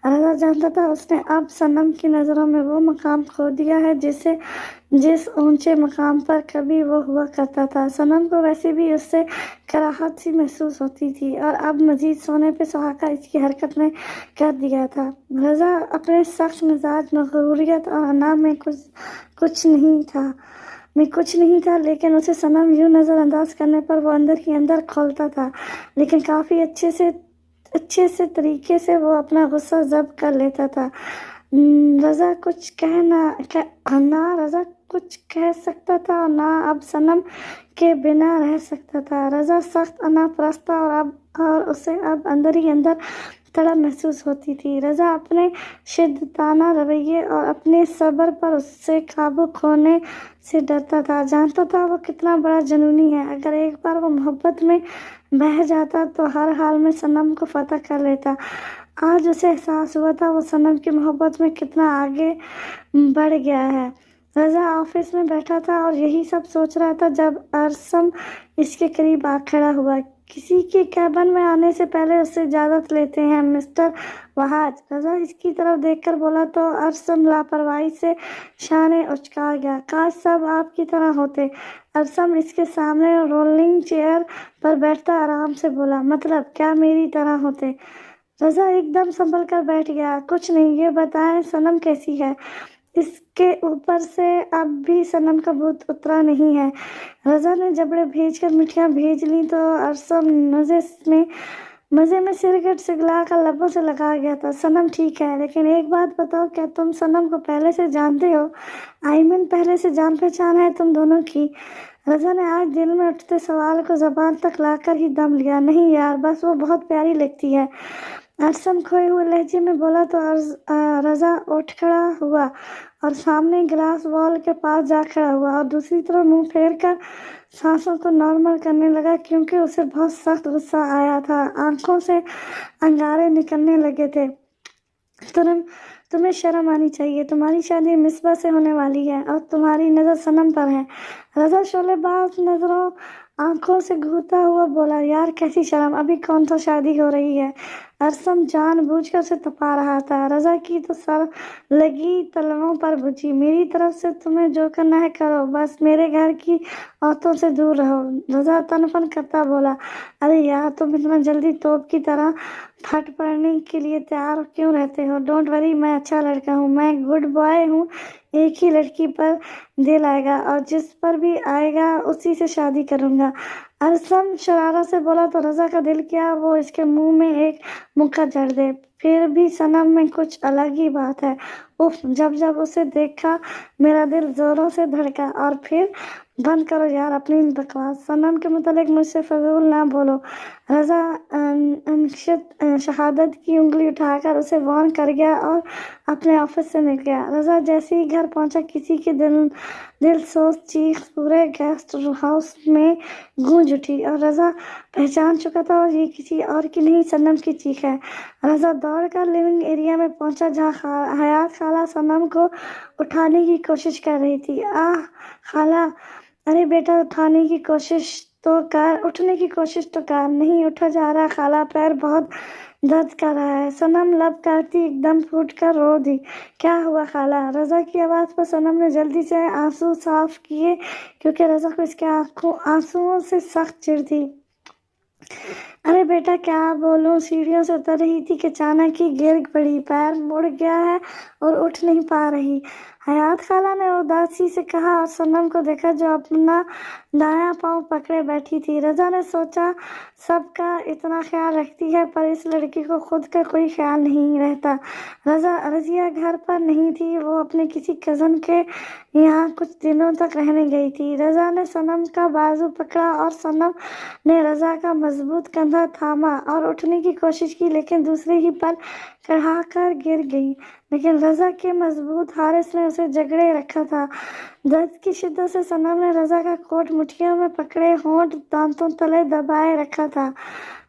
रज़ा जानता था उसने अब सनम की नज़रों में वो मकाम खो दिया है जिस ऊंचे मकाम पर कभी वो हुआ करता था। सनम को वैसे भी उससे कराहत सी महसूस होती थी और अब मजीद सोने पे सुहागा इसकी हरकत ने कर दिया था। रज़ा अपने सख्त मिजाज, मगरूरियत और अना में कुछ नहीं था, लेकिन उसे सनम यूँ नज़रअंदाज करने पर वो अंदर ही अंदर खोलता था। लेकिन काफ़ी अच्छे से तरीके से वो अपना गुस्सा ज़ब्त कर लेता था। रज़ा कुछ कह सकता था और ना अब सनम के बिना रह सकता था। रज़ा सख्त अना परस्त था और उसे अब अंदर ही अंदर तड़प महसूस होती थी। रज़ा अपने शिद्दताना रवैये और अपने सब्र पर उससे काबू खोने से डरता था। जानता था वो कितना बड़ा जुनूनी है। अगर एक बार वो मोहब्बत में बह जाता तो हर हाल में सनम को फतह कर लेता। आज उसे एहसास हुआ था वो सनम की मोहब्बत में कितना आगे बढ़ गया है। रज़ा ऑफिस में बैठा था और यही सब सोच रहा था जब अरसम इसके करीब आ खड़ा हुआ। किसी के कैबिन में आने से पहले उससे इजाज़त लेते हैं मिस्टर वहाज। रज़ा इसकी तरफ देखकर बोला तो अरसम लापरवाही से शाने उचका गया। काश सब आपकी तरह होते। अरसम इसके सामने रोलिंग चेयर पर बैठता आराम से बोला, मतलब क्या मेरी तरह होते? रज़ा एकदम संभल कर बैठ गया। कुछ नहीं, ये बताएं सनम कैसी है? اس کے اوپر سے اب بھی صنم کا بھوت اترا نہیں ہے۔ رضا نے جبڑے بھیج کر مٹھیاں بھیج لیں تو ارسم مزے میں سگریٹ سگلا کر لبوں سے لگا گیا تھا۔ صنم ٹھیک ہے، لیکن ایک بات بتاؤ، کیا تم صنم کو پہلے سے جانتے ہو؟ پہلے سے جان پہچان ہے تم دونوں کی؟ رضا نے آج دل میں اٹھتے سوال کو زبان تک لا کر ہی دم لیا۔ نہیں یار، بس وہ بہت پیاری لگتی ہے، ارسم کھوئے ہوئے لہجے میں بولا تو رضا اٹھ کھڑا ہوا اور سامنے گلاس وال کے پاس جا کھڑا ہوا اور دوسری طرف منہ پھیر کر سانسوں کو نارمل کرنے لگا، کیونکہ اسے بہت سخت غصہ آیا تھا۔ آنکھوں سے انگارے نکلنے لگے تھے۔ تمہیں شرم آنی چاہیے، تمہاری شادی مصباح سے ہونے والی ہے اور تمہاری نظر صنم پر ہے۔ رضا شعلے باز نظروں آنکھوں سے گھورتا ہوا بولا، یار کیسی شرم، ابھی کون سا شادی ہو رہی ہے؟ ارسم جان بوجھ کر اسے تپا رہا تھا۔ رضا کی تو سر لگی تلووں پر بجھی، میری طرف سے تمہیں جو کرنا ہے کرو، بس میرے گھر کی عورتوں سے دور رہو۔ رضا تن پن کرتا بولا، ارے یار تم اتنا جلدی توپ کی طرح پھٹ پڑنے کے لیے تیار کیوں رہتے ہو؟ ڈونٹ وری، میں اچھا لڑکا ہوں، میں گڈ بوائے ہوں، ایک ہی لڑکی پر دل آئے گا اور جس پر بھی آئے گا اسی سے شادی کروں گا۔ ارسم شرارت سے بولا تو رضا کا دل کیا وہ اس کے منہ میں ایک مکہ جڑ دے۔ پھر بھی صنم میں کچھ الگ ہی بات ہے، اف، جب اسے دیکھا میرا دل زوروں سے دھڑکا۔ اور پھر بند کرو یار اپنی بکواس، صنم کے متعلق مجھ سے فضول نہ بولو۔ رضا شہادت کی انگلی اٹھا کر اسے وارن کر گیا اور اپنے آفس سے نکل گیا۔ رضا جیسے ہی گھر پہنچا کسی کی دل سوز چیخ پورے گیسٹ ہاؤس میں گونج اٹھی اور رضا پہچان چکا تھا اور یہ کسی اور کی نہیں، صنم کی چیخ ہے۔ رضا دوڑ کر لیونگ ایریا میں پہنچا جہاں حیات خالہ صنم کو اٹھانے کی کوشش کر رہی تھی۔ آہ خالہ، ارے بیٹا اٹھنے کی کوشش تو کر۔ نہیں اٹھا جا رہا خالہ، پیر بہت درد کر رہا ہے۔ صنم لب کاٹتی ایک دم پھوٹ کر رو دی۔ کیا ہوا خالہ؟ رضا کی آواز پر صنم نے جلدی سے آنسو صاف کیے، کیونکہ رضا کو اس کے آنسوؤں سے سخت چڑ تھی۔ ارے بیٹا کیا بولوں، سیڑھیوں سے اتر رہی تھی کہ اچانک ہی گر پڑی، پیر مڑ گیا ہے اور اٹھ نہیں پا رہی، حیات خالہ نے اداسی سے کہا اور صنم کو دیکھا جو اپنا دایاں پاؤں پکڑے بیٹھی تھی۔ رضا نے سوچا سب کا اتنا خیال رکھتی ہے پر اس لڑکی کو خود کا کوئی خیال نہیں رہتا۔ رضیہ گھر پر نہیں تھی، وہ اپنے کسی کزن کے یہاں کچھ دنوں تک رہنے گئی تھی۔ رضا نے صنم کا بازو پکڑا اور صنم نے رضا کا مضبوط کندھا تھاما اور اٹھنے کی کوشش کی، لیکن دوسرے ہی پل کڑھا کر گر گئی۔ لیکن رضا کے مضبوط حارس نے اسے جگڑے رکھا تھا۔ درد کی شدت سے صنم نے رضا کا کوٹ مٹھیوں میں پکڑے ہونٹ دانتوں تلے دبائے رکھا تھا۔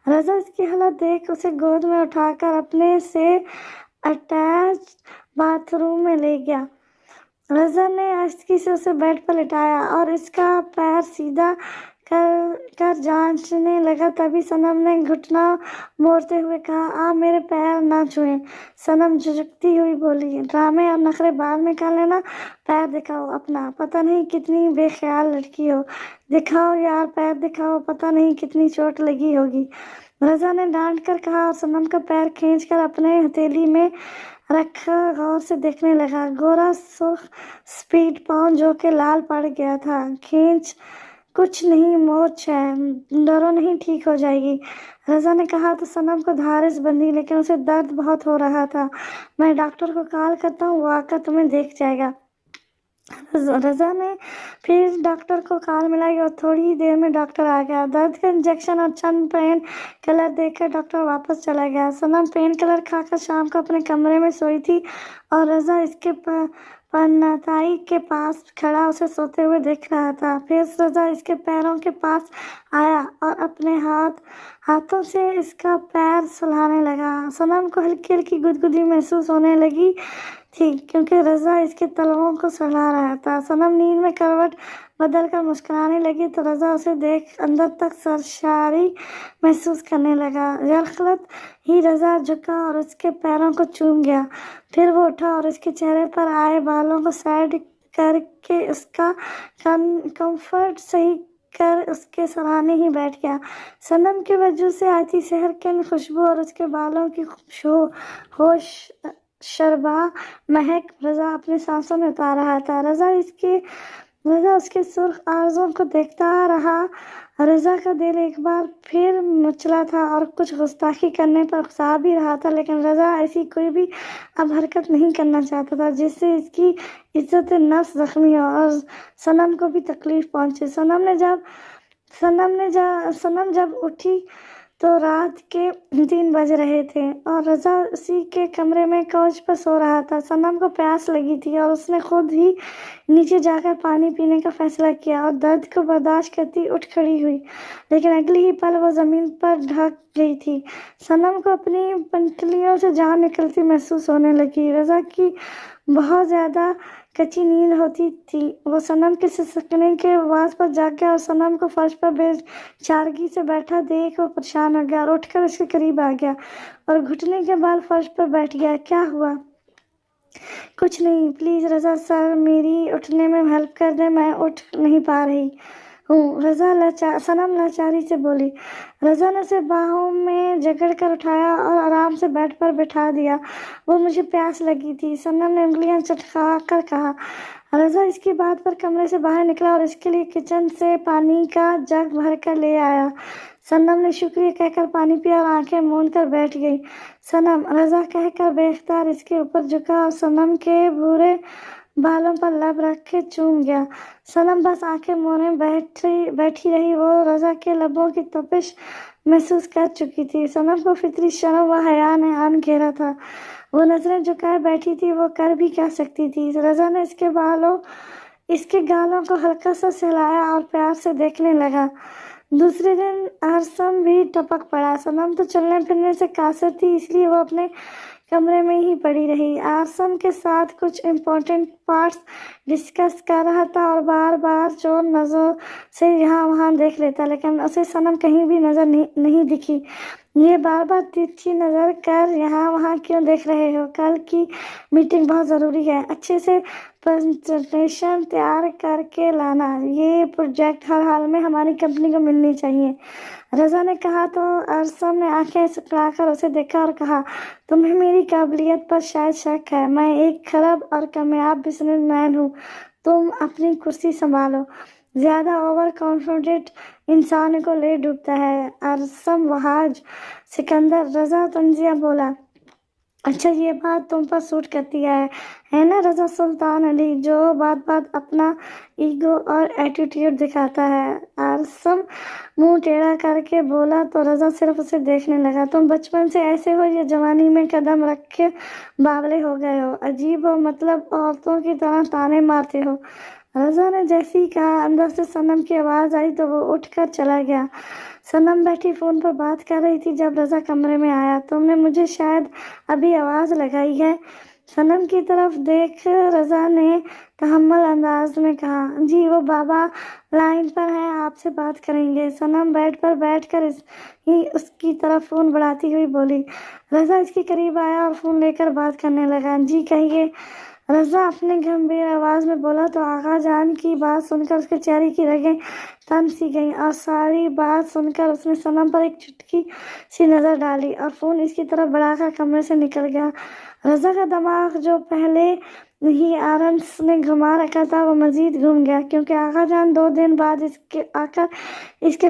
رضا اس کی حالت دیکھ اسے گود میں اٹھا کر اپنے سے اٹیچ باتھ روم میں لے گیا۔ رضا نے آہستگی سے اسے بیڈ پر لٹایا اور اس کا پیر سیدھا کر جانچنے لگا، تبھی صنم نے گھٹنا موڑتے ہوئے کہا، میرے پیر نہ چھوئیں۔ صنم جھجکتی ہوئی بولی، ڈرامے اور نخرے بعد میں کر لینا، پیر دکھاؤ اپنا، پتہ نہیں کتنی بے خیال لڑکی ہو، دکھاؤ یار پیر دکھاؤ، پتہ نہیں کتنی چوٹ لگی ہوگی، رضا نے ڈانٹ کر کہا اور صنم کا پیر کھینچ کر اپنے ہتھیلی میں رکھا غور سے دیکھنے لگا۔ گورا سرخ سپیڈ پاؤں جو کہ لال پڑ گیا تھا۔ کھینچ، کچھ نہیں، مورچ ہے، ڈرو نہیں، ٹھیک ہو جائے گی، رضا نے کہا تو صنم کو دھارس بندھی، لیکن اسے درد بہت ہو رہا تھا۔ میں ڈاکٹر کو کال کرتا ہوں، وہ آ کر تمہیں دیکھ جائے گا۔ رضا نے پھر ڈاکٹر کو کال ملائی اور تھوڑی ہی دیر میں ڈاکٹر آ گیا۔ درد کا انجیکشن اور چند پین کلر دے کر ڈاکٹر واپس چلا گیا۔ صنم پین کلر کھا کر شام کو اپنے کمرے میں سوئی تھی اور رضا اس کے پنتائی کے پاس کھڑا اسے سوتے ہوئے دیکھ رہا تھا۔ پھر رضا اس کے پیروں کے پاس آیا اور اپنے ہاتھوں سے اس کا پیر سلانے لگا۔ صنم کو ہلکی ہلکی گدگدی محسوس ہونے لگی تھی کیونکہ رضا اس کے تلوؤں کو سلا رہا تھا۔ صنم نیند میں کروٹ بدل کر مسکرانے لگی تو رضا اسے دیکھ اندر تک سرشاری محسوس کرنے لگا۔ یلخبط ہی رضا جھکا اور اس کے پیروں کو چوم گیا۔ پھر وہ اٹھا اور اس کے چہرے پر آئے بالوں کو سائیڈ کر کے اس کا کمفرٹ صحیح کر اس کے سرانے ہی بیٹھ گیا۔ صنم کے وجود سے آئی تھی سحر کن خوشبو اور اس کے بالوں کی शरबा महक रजा अपने सांसों में उतार रहा था। रजा उसके सुर्ख आर्ज़ों को देखता रहा। रजा का दिल एक बार फिर मचला था और कुछ गुस्ताखी करने पर उकसा भी रहा था, लेकिन रजा ऐसी कोई भी अब हरकत नहीं करना चाहता था जिससे इसकी इज्जत नफ्स जख्मी हो और सनम को भी तकलीफ पहुंचे। सनम जब उठी तो रात के 3 बज रहे थे और रजा उसी के कमरे में couch पर सो रहा था। सनम को प्यास लगी थी और उसने खुद ही नीचे जाकर पानी पीने का फैसला किया और दर्द को बर्दाश्त करती उठ खड़ी हुई, लेकिन अगली ही पल वो ज़मीन पर ढक गई थी। सनम को अपनी पंखुड़ियों से जान निकलती महसूस होने लगी। रजा की बहुत ज़्यादा कच्ची नींद होती थी। वो सनम के सिसकने के आवाज़ पर जाग गया और सनम को फर्श पर बेचारगी से बैठा देख वो परेशान हो गया और उठकर उसके करीब आ गया और घुटने के बल फर्श पर बैठ गया। क्या हुआ? कुछ नहीं, प्लीज़ रजा सर मेरी उठने में हेल्प कर दे, मैं उठ नहीं पा रही हूँ। सनम लाचारी से बोली। रजा ने उसे बाहों में जकड़ कर उठाया और आराम से बेड पर बिठा दिया। वो मुझे प्यास लगी थी, सनम ने उंगलियां चटका कर कहा। रजा इसकी बात पर कमरे से बाहर निकला और इसके लिए किचन से पानी का जग भर कर ले आया। सनम ने शुक्रिया कहकर पानी पिया और आंखें मूंद कर बैठ गई। सनम, रजा कहकर बेख्तियार इसके ऊपर झुका और सनम के भूरे बालों पर लब रख के चूम गया। सनम बस आंखें मोड़े बैठी रही। वो रजा के लबों की तपिश महसूस कर चुकी थी। सनम को फितरी शर्म व हया ने आन घेरा था। वो नजरें झुकाए बैठी थी। वो कर भी क्या सकती थी? रजा ने इसके गालों को हल्का सा सहलाया और प्यार से देखने लगा। दूसरे दिन आरसम भी टपक पड़ा। सनम तो चलने फिरने से कासिर थी, इसलिए वो अपने कमरे में ही पड़ी रही। आरसम के साथ कुछ इम्पोर्टेंट पार्ट्स डिस्कस कर रहा था और बार बार चोर नज़र से यहाँ वहाँ देख लेता, लेकिन उसे सनम कहीं भी नज़र नहीं दिखी। ये बार बार तिरछी नज़र कर यहाँ वहाँ क्यों देख रहे हो? कल की मीटिंग बहुत ज़रूरी है, अच्छे से प्रेजेंटेशन तैयार करके लाना। ये प्रोजेक्ट हर हाल में हमारी कंपनी को मिलनी चाहिए, रजा ने कहा। तो अरसम ने आंखें सिकड़ाकर उसे देखा और कहा, तुम्हें मेरी काबिलियत पर शायद शक है। मैं एक खराब और कामयाब बिजनेसमैन हूँ, तुम अपनी कुर्सी संभालो। ज़्यादा ओवर कॉन्फिडेंट इंसान को ले डूबता है। अरसम वहाज सिकंदर। रजा तंजिया बोला, अच्छा ये बात तुम पर सूट करती है ना रजा सुल्तान अली, जो बात बात अपना ईगो और एटीट्यूड दिखाता है। आरसम मुंह टेढ़ा करके बोला तो रजा सिर्फ उसे देखने लगा। तुम बचपन से ऐसे हो या जवानी में कदम रखे बावले हो गए हो? अजीब हो, मतलब औरतों की तरह ताने मारते हो। रजा ने जैसे ही कहा, अंदर से सनम की आवाज़ आई तो वो उठकर चला गया। सनम बैठी फ़ोन पर बात कर रही थी जब रजा कमरे में आया। तुमने मुझे शायद अभी आवाज़ लगाई है? सनम की तरफ देख रजा ने तहम्मुल अंदाज में कहा। जी, वो बाबा लाइन पर हैं, आपसे बात करेंगे। सनम बेड पर बैठकर ही उसकी तरफ फ़ोन बढ़ाती हुई बोली। रजा इसके करीब आया और फ़ोन लेकर बात करने लगा। जी कहिए, रजा अपने गंभीर आवाज़ में बोला तो आगा जान की बात सुनकर उसके चेहरे की रगें तन सी गईं और सारी बात सुनकर उसने सनम पर एक चुटकी सी नज़र डाली और फ़ोन इसकी तरफ बढ़ाकर कमरे से निकल गया। रजा का दिमाग जो पहले ही आरम्स ने घुमा रखा था वो मज़ीद घूम गया, क्योंकि आगा जान 2 दिन बाद इसके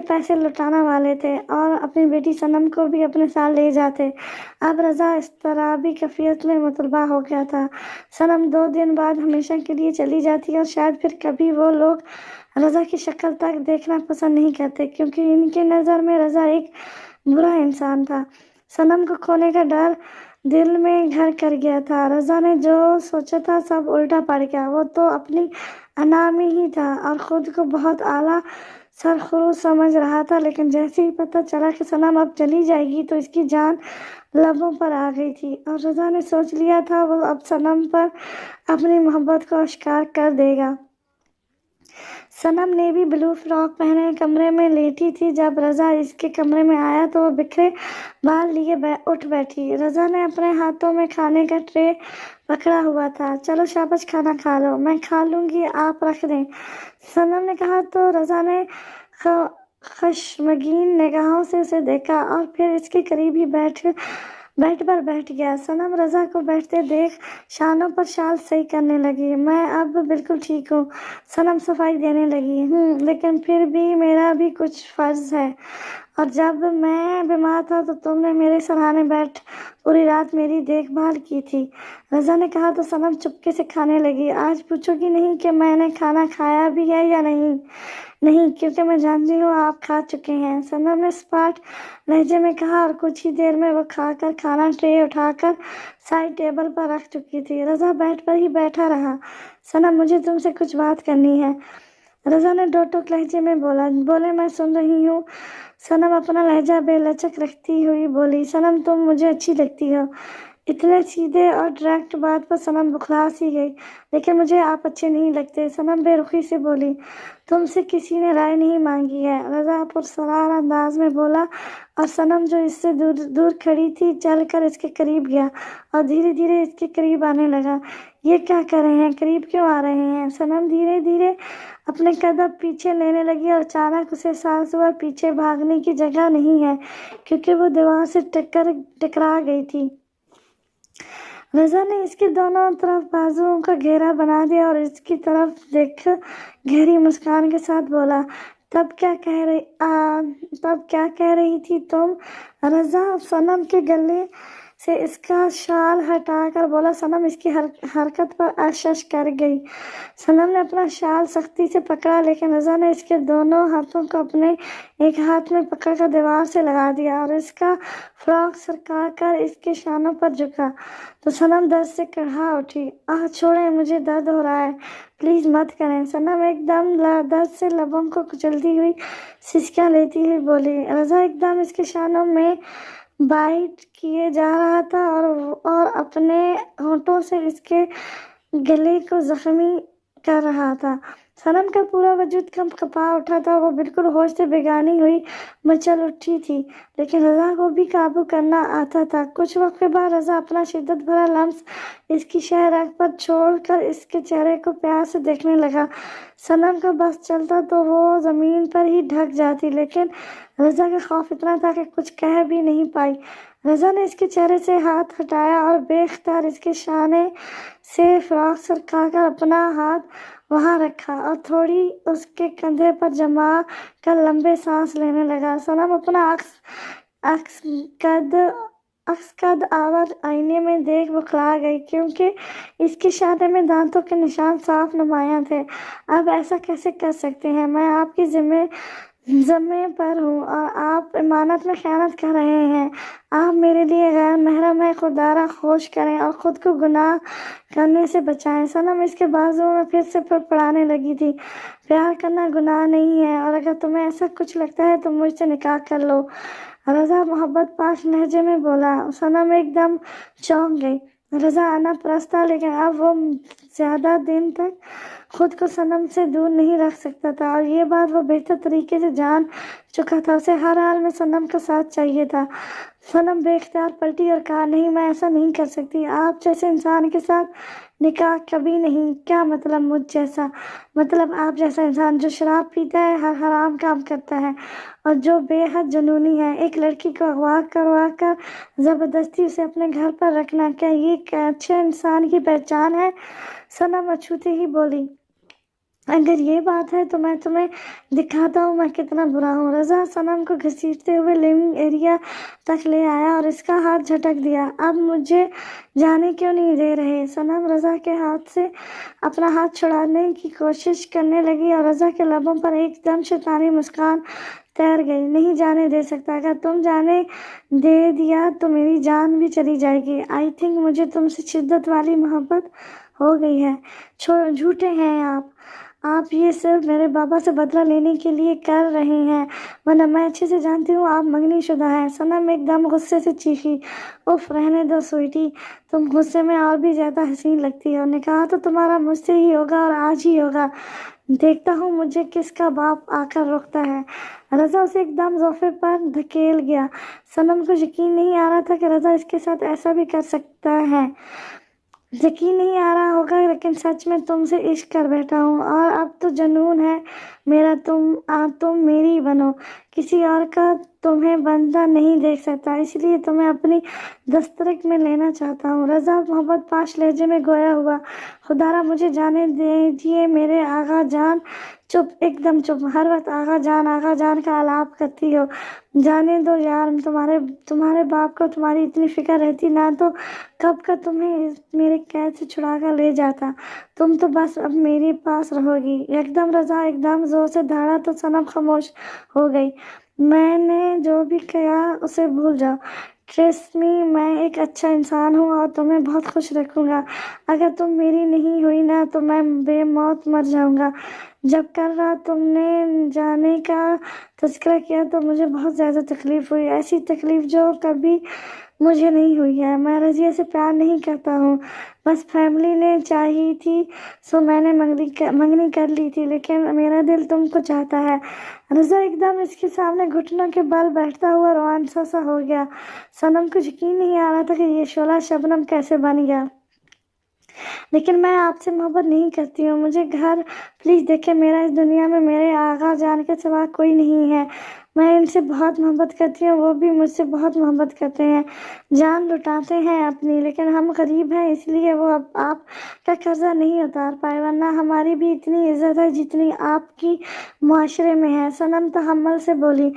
पैसे लौटाने वाले थे और अपनी बेटी सनम को भी अपने साथ ले जाते। अब रजा इस्तराबी कैफियत में मुतलबा हो गया था। सनम 2 दिन बाद हमेशा के लिए चली जाती और शायद फिर कभी वो लोग रजा की शक्ल तक देखना पसंद नहीं करते, क्योंकि इनके नज़र में रजा एक बुरा इंसान था। सनम को खोने का डर दिल में घर कर गया था। रजा ने जो सोचा था सब उल्टा पड़ गया। वो तो अपनी अना में ही था और ख़ुद को बहुत आला सरखुरू समझ रहा था, लेकिन जैसे ही पता चला कि सनम अब चली जाएगी तो इसकी जान लबों पर आ गई थी और रजा ने सोच लिया था वो अब सनम पर अपनी मोहब्बत को आश्कार कर देगा। सनम नेवी ब्लू फ्रॉक पहने कमरे में लेटी थी। जब रजा इसके कमरे में आया तो वो बिखरे बाल लिए उठ बैठी। रजा ने अपने हाथों में खाने का ट्रे पकड़ा हुआ था। चलो शाबाश, खाना खा लो। मैं खा लूँगी, आप रख दें, सनम ने कहा। तो रजा ने खशमगीन निगाहों से उसे देखा और फिर इसके करीब ही بیڈ پر بیٹھ گیا۔ صنم رضا کو بیٹھتے دیکھ شانوں پر شال صحیح کرنے لگی۔ میں اب بالکل ٹھیک ہوں، صنم صفائی دینے لگی۔ لیکن پھر بھی میرا بھی کچھ فرض ہے، اور جب میں بیمار تھا تو تم نے میرے سرہانے بیٹھ پوری رات میری دیکھ بھال کی تھی، رضا نے کہا تو صنم چپکے سے کھانے لگی۔ آج پوچھو گی نہیں کہ میں نے کھانا کھایا بھی ہے یا نہیں؟ نہیں، کیونکہ میں جانتی ہوں آپ کھا چکے ہیں، صنم نے سپاٹ لہجے میں کہا، اور کچھ ہی دیر میں وہ کھا کر کھانا ٹرے اٹھا کر سائڈ ٹیبل پر رکھ چکی تھی۔ رضا بیڈ پر ہی بیٹھا رہا۔ صنم مجھے تم سے کچھ بات کرنی ہے، رضا نے ڈو ٹوک لہجے میں بولا۔ بولے، میں سن رہی ہوں، صنم اپنا لہجہ بے لچک رکھتی ہوئی بولی۔ صنم تم مجھے اچھی لگتی ہو۔ اتنے سیدھے اور ڈائریکٹ بات پر صنم بکھلا سی گئی۔ لیکن مجھے آپ اچھے نہیں لگتے، صنم بے رخی سے بولی۔ تم سے کسی نے رائے نہیں مانگی ہے، رضا پرسرار انداز میں بولا، اور صنم جو اس سے دور کھڑی تھی چل کر اس کے قریب گیا اور دھیرے دھیرے اس کے قریب آنے لگا۔ یہ کیا کر رہے ہیں؟ قریب کیوں آ رہے ہیں؟ صنم دھیرے دھیرے اپنے قدم پیچھے لینے لگی اور اچانک اسے احساس ہوا پیچھے بھاگنے کی جگہ نہیں ہے، کیونکہ وہ دیوار سے ٹکرا گئی تھی۔ رضا نے اس کے دونوں طرف بازوؤں کا گھیرا بنا دیا اور اس کی طرف دیکھ گہری مسکان کے ساتھ بولا، تب کیا کہہ رہی تھی تم؟ رضا صنم کے گلے سے اس کا شال ہٹا کر بولا۔ صنم اس کی حرکت پر اشش کر گئی۔ صنم نے اپنا شال سختی سے پکڑا، لیکن رضا نے اس کے دونوں ہاتھوں کو اپنے ایک ہاتھ میں پکڑ کر دیوار سے لگا دیا اور اس کا فراک سرکا کر اس کے شانوں پر جھکا تو صنم درد سے کڑھا اٹھی۔ چھوڑیں، مجھے درد ہو رہا ہے، پلیز مت کریں، صنم ایک دم درد سے لبوں کو کچلتی ہوئی سسکیاں لیتی ہوئی بولی۔ رضا ایک دم اس کے شانوں میں بائٹ کیے جا رہا تھا اور اپنے ہونٹوں سے اس کے گلے کو زخمی کر رہا تھا۔ صنم کا پورا وجود کঁپا اٹھا تھا، وہ بالکل ہوش سے بیگانی ہوئی مچل اٹھی تھی، لیکن رضا کو بھی قابو کرنا آتا تھا۔ کچھ وقت کے بعد رضا اپنا شدت بھرا لمس اس کی شہ رگ پر چھوڑ کر اس کے چہرے کو پیار سے دیکھنے لگا۔ صنم کا بس چلتا تو وہ زمین پر ہی ڈھک جاتی، لیکن رضا کا خوف اتنا تھا کہ کچھ کہہ بھی نہیں پائی۔ رضا نے اس کے چہرے سے ہاتھ ہٹایا اور بے اختیار اس کے شانے سے فراک سرکا کر اپنا ہاتھ وہاں رکھا اور تھوڑی اس کے کندھے پر جما کر لمبے سانس لینے لگا۔ صنم اپنا عکس قد آور آئینے میں دیکھ بکھلا گئی، کیونکہ اس کے شانے میں دانتوں کے نشان صاف نمایاں تھے۔ آپ ایسا کیسے کر سکتے ہیں؟ میں آپ کی ذمے پر ہوں اور آپ امانت میں خیانت کر رہے ہیں۔ آپ میرے لیے غیر محرم ہیں، خدارا خوش کریں اور خود کو گناہ کرنے سے بچائیں۔ صنم اس کے بازوؤں میں پھر سے پڑپڑانے لگی تھی۔ پیار کرنا گناہ نہیں ہے، اور اگر تمہیں ایسا کچھ لگتا ہے تو مجھ سے نکاح کر لو، رضا محبت پاش لہجے میں بولا۔ صنم ایک دم چونک گئی۔ رضا انا پرست تھا، لیکن اب وہ زیادہ دن تک خود کو صنم سے دور نہیں رکھ سکتا تھا، اور یہ بات وہ بہتر طریقے سے جان چکا تھا۔ اسے ہر حال میں صنم کا ساتھ چاہیے تھا۔ صنم بے اختیار پلٹی اور کہا، نہیں، میں ایسا نہیں کر سکتی، آپ جیسے انسان کے ساتھ نکاح کبھی نہیں۔ کیا مطلب مجھ جیسا؟ مطلب آپ جیسا انسان جو شراب پیتا ہے، ہر حرام کام کرتا ہے اور جو بے حد جنونی ہے۔ ایک لڑکی کو اغوا کروا کر زبردستی اسے اپنے گھر پر رکھنا، کیا یہ ایک اچھے انسان کی پہچان ہے؟ صنم اچھوتے ہی بولی، اگر یہ بات ہے تو میں تمہیں دکھاتا ہوں میں کتنا برا ہوں۔ رضا صنم کو گھسیٹتے ہوئے لیونگ ایریا تک لے آیا اور اس کا ہاتھ جھٹک دیا۔ اب مجھے جانے کیوں نہیں دے رہے؟ صنم رضا کے ہاتھ سے اپنا ہاتھ چھڑانے کی کوشش کرنے لگی اور رضا کے لبوں پر ایک دم شیطانی مسکان تیر گئی۔ نہیں جانے دے سکتا، اگر تم جانے دے دیا تو میری جان بھی چلی جائے گی۔ آئی تھنک مجھے تم سے شدت والی محبت ہو گئی ہے۔ جھوٹے ہیں آپ یہ صرف میرے بابا سے بدلہ لینے کے لیے کر رہے ہیں، ورنہ میں اچھے سے جانتی ہوں آپ منگنی شدہ ہیں۔ صنم ایک دم غصے سے چیخی، اف، رہنے دو سویٹی، تم غصے میں اور بھی زیادہ حسین لگتی ہو۔ نکاح تو تمہارا مجھ سے ہی ہوگا اور آج ہی ہوگا، دیکھتا ہوں مجھے کس کا باپ آ کر روکتا ہے۔ رضا اسے ایک دم صوفے پر دھکیل گیا۔ صنم کو یقین نہیں آ رہا تھا کہ رضا اس کے ساتھ ایسا بھی کر سکتا ہے۔ یقین نہیں آ رہا ہوگا، لیکن سچ میں تم سے عشق کر بیٹھا ہوں، اور اب تو جنون ہے میرا، تم میری بنو۔ किसी और का तुम्हें बनता नहीं देख सकता, इसलिए तुम्हें अपनी दस्तरक में लेना चाहता हूँ। रज़ा मोहब्बत पाश लहजे में गोया हुआ, खुदारा मुझे जाने दीजिए मेरे आगा जान। चुप, एकदम चुप, हर वक्त आगा जान का आलाप करती हो। जाने दो यार, तुम्हारे बाप को तुम्हारी इतनी फिक्र रहती ना तो कब का तुम्हें मेरे कैद से छुड़ा कर ले जाता। तुम तो बस अब मेरे पास रहोगी। एकदम रज़ा एकदम जोर से दहाड़ा तो सनम खामोश हो गई। मैंने जो भी किया उसे भूल जाओ। ट्रस्ट मी, मैं एक अच्छा इंसान हूँ और तुम्हें बहुत खुश रखूँगा। अगर तुम मेरी नहीं हुई ना तो मैं बेमौत मर जाऊँगा। जब कल रात तुमने जाने का तज़किरा किया तो मुझे बहुत ज़्यादा तकलीफ़ हुई, ऐसी तकलीफ़ जो कभी मुझे नहीं हुई है। मैं रज़िया से प्यार नहीं करता हूँ, बस फैमिली ने चाही थी सो मैंने मंगनी कर ली थी, लेकिन मेरा दिल तुमको चाहता है। रज़ा एकदम इसके सामने घुटनों के बल बैठता हुआ रोआंसा सा हो गया। सनम को यकीन नहीं आ रहा था कि ये शोला शबनम कैसे बन गया। लेकिन मैं आपसे मोहब्बत नहीं करती हूँ, मुझे घर प्लीज़ देखें। मेरा इस दुनिया में मेरे आगा जान के सिवा कोई नहीं है। मैं इनसे बहुत मोहब्बत करती हूँ, वो भी मुझसे बहुत मोहब्बत करते हैं, जान लुटाते हैं अपनी, लेकिन हम गरीब हैं इसलिए वो अब आपका कर्जा नहीं उतार पाए, वरना हमारी भी इतनी इज्जत है जितनी आपकी मुआशरे में है। सनम तहम्मुल से बोली,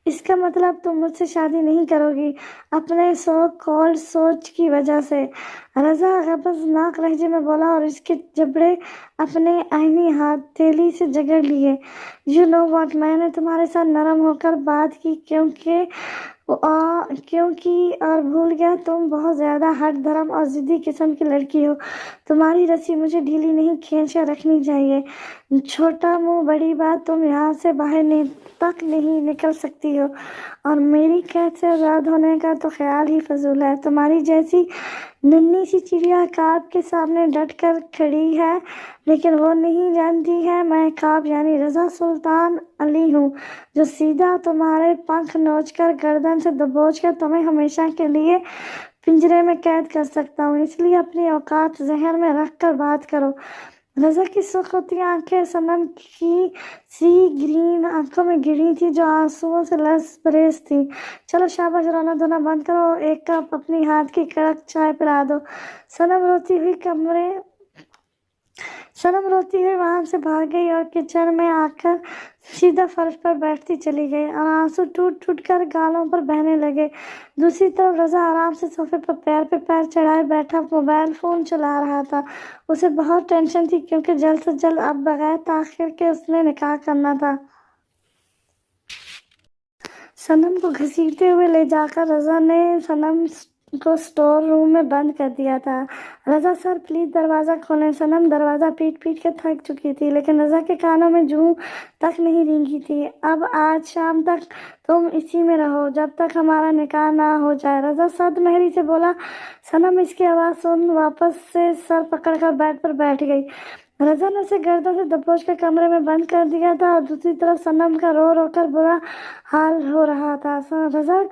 इसका मतलब तुम मुझसे शादी नहीं करोगी अपने सो कॉल्ड सोच की वजह से। रज़ा गबज़नाक लहजे में बोला और इसके जबड़े अपने आईनी हथेली से जकड़ लिए। यू नो व्हाट, मैंने तुम्हारे साथ नरम होकर बात की क्योंकि और भूल गया तुम बहुत ज़्यादा हट धर्म और ज़िद्दी किस्म की लड़की हो। तुम्हारी रस्सी मुझे ढीली नहीं खींच कर रखनी चाहिए। छोटा मुंह बड़ी बात, तुम यहाँ से बाहर तक नहीं निकल सकती हो और मेरी कैद से आज़ाद होने का तो ख्याल ही फजूल है। तुम्हारी जैसी नन्ही सी चिड़िया काब के सामने डट कर खड़ी है, लेकिन वो नहीं जानती है मैं काब यानी रज़ा सुल्तान अली हूँ, जो सीधा तुम्हारे पंख नोचकर गर्दन से दबोच कर तुम्हें हमेशा के लिए पिंजरे में कैद कर सकता हूँ। इसलिए अपनी औकात ज़हन में रख कर बात करो। रज़ा की सुर्ख होती आंखें सनम की सी ग्रीन आंखों में गिरी थी जो आंसुओं से लसपरेज थी। चलो शाबाश, रोना धोना बंद करो, एक कप अपनी हाथ की कड़क चाय पिला दो। सनम रोती हुई वहां से भाग गई और किचन में आकर सीधा फर्श पर बैठती चली गई और आंसू टूट टूट कर गालों पर बहने लगे। दूसरी तरफ रज़ा आराम से सोफे पर पैर पे पैर चढ़ाए बैठा मोबाइल फ़ोन चला रहा था। उसे बहुत टेंशन थी क्योंकि जल्द से जल्द अब बगैर ताख़ीर के उसने निकाह करना था। सनम को घसीटते हुए ले जाकर रज़ा ने सनम को स्टोर रूम में बंद कर दिया था। रज़ा सर प्लीज़ दरवाज़ा खोलें। सनम दरवाज़ा पीट पीट के थक चुकी थी, लेकिन रज़ा के कानों में जूं तक नहीं रेंगी थी। अब आज शाम तक तुम इसी में रहो जब तक हमारा निकाह ना हो जाए, रज़ा सदमहरी से बोला। सनम इसकी आवाज़ सुन वापस से सर पकड़कर बेड पर बैठ गई। रज़ा ने उसे गर्दन से दबोच कर कमरे में बंद कर दिया था और दूसरी तरफ सनम का रो रो कर बुरा हाल हो रहा था। रज़ा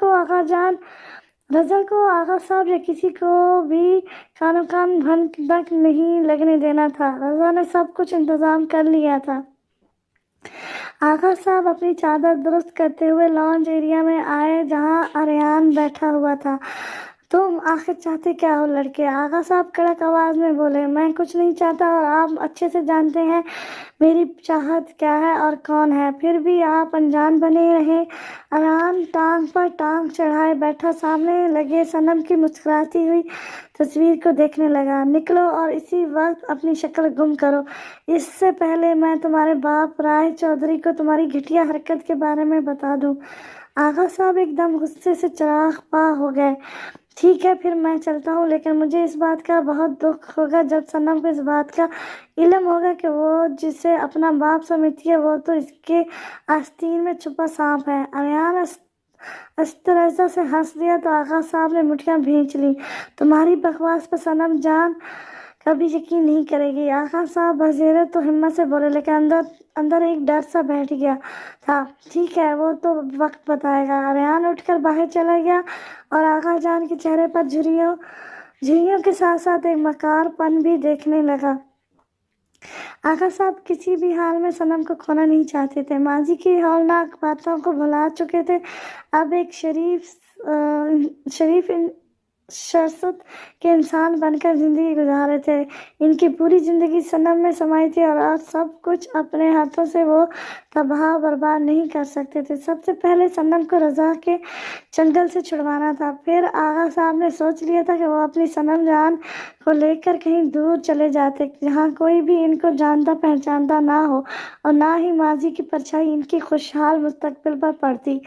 को आगा साहब या किसी को भी कानो कान भन तक नहीं लगने देना था। रज़ा ने सब कुछ इंतज़ाम कर लिया था। आगा साहब अपनी चादर दुरुस्त करते हुए लॉन्ज एरिया में आए जहां आर्यान बैठा हुआ था। तुम आखिर चाहते क्या हो लड़के? आगा साहब कड़क आवाज़ में बोले। मैं कुछ नहीं चाहता और आप अच्छे से जानते हैं मेरी चाहत क्या है और कौन है, फिर भी आप अनजान बने रहे। आर्यान टांग पर टांग चढ़ाए बैठा सामने लगे सनम की मुस्कुराती हुई तस्वीर को देखने लगा। निकलो और इसी वक्त अपनी शक्ल गुम करो, इससे पहले मैं तुम्हारे बाप राय चौधरी को तुम्हारी घटिया हरकत के बारे में बता दूं। आगा साहब एकदम गुस्से से चिराग पा हो गए। ठीक है, फिर मैं चलता हूँ, लेकिन मुझे इस बात का बहुत दुख होगा जब सनम को इस बात का इल्म होगा कि वो जिसे अपना बाप समझती है वो तो इसके आस्तीन में छुपा सांप है। आर्यान अस्तरजा से हंस दिया तो आगा साहब ने मुठ्ठियां भींच ली। तुम्हारी बकवास पर सनम जान कभी यकीन नहीं करेगी। आगा साहब बज़ेरे तो हिम्मत से बोले, लेकिन अंदर एक डर सा बैठ गया था। ठीक है, वो तो वक्त बताएगा। आर्यान उठकर बाहर चला गया और आगा जान के चेहरे पर झुर्रियों के साथ साथ एक मकारपन भी देखने लगा। आगा साहब किसी भी हाल में सनम को खोना नहीं चाहते थे। माजी की हौलनाक बातों को भुला चुके थे। अब एक शरीफ शख्सियत के इंसान बनकर जिंदगी गुजार रहे थे। इनकी पूरी जिंदगी सनम में समाई थी और आज सब कुछ अपने हाथों से वो तबाह बर्बाद नहीं कर सकते थे। सबसे पहले सनम को रजा के जंगल से छुड़वाना था। फिर आगा साहब ने सोच लिया था कि वो अपनी सनम जान को लेकर कहीं दूर चले जाते, जहाँ कोई भी इनको जानता पहचानता ना हो और ना ही माजी की परछाई इनकी खुशहाल मुस्तकबिल पर पड़ती।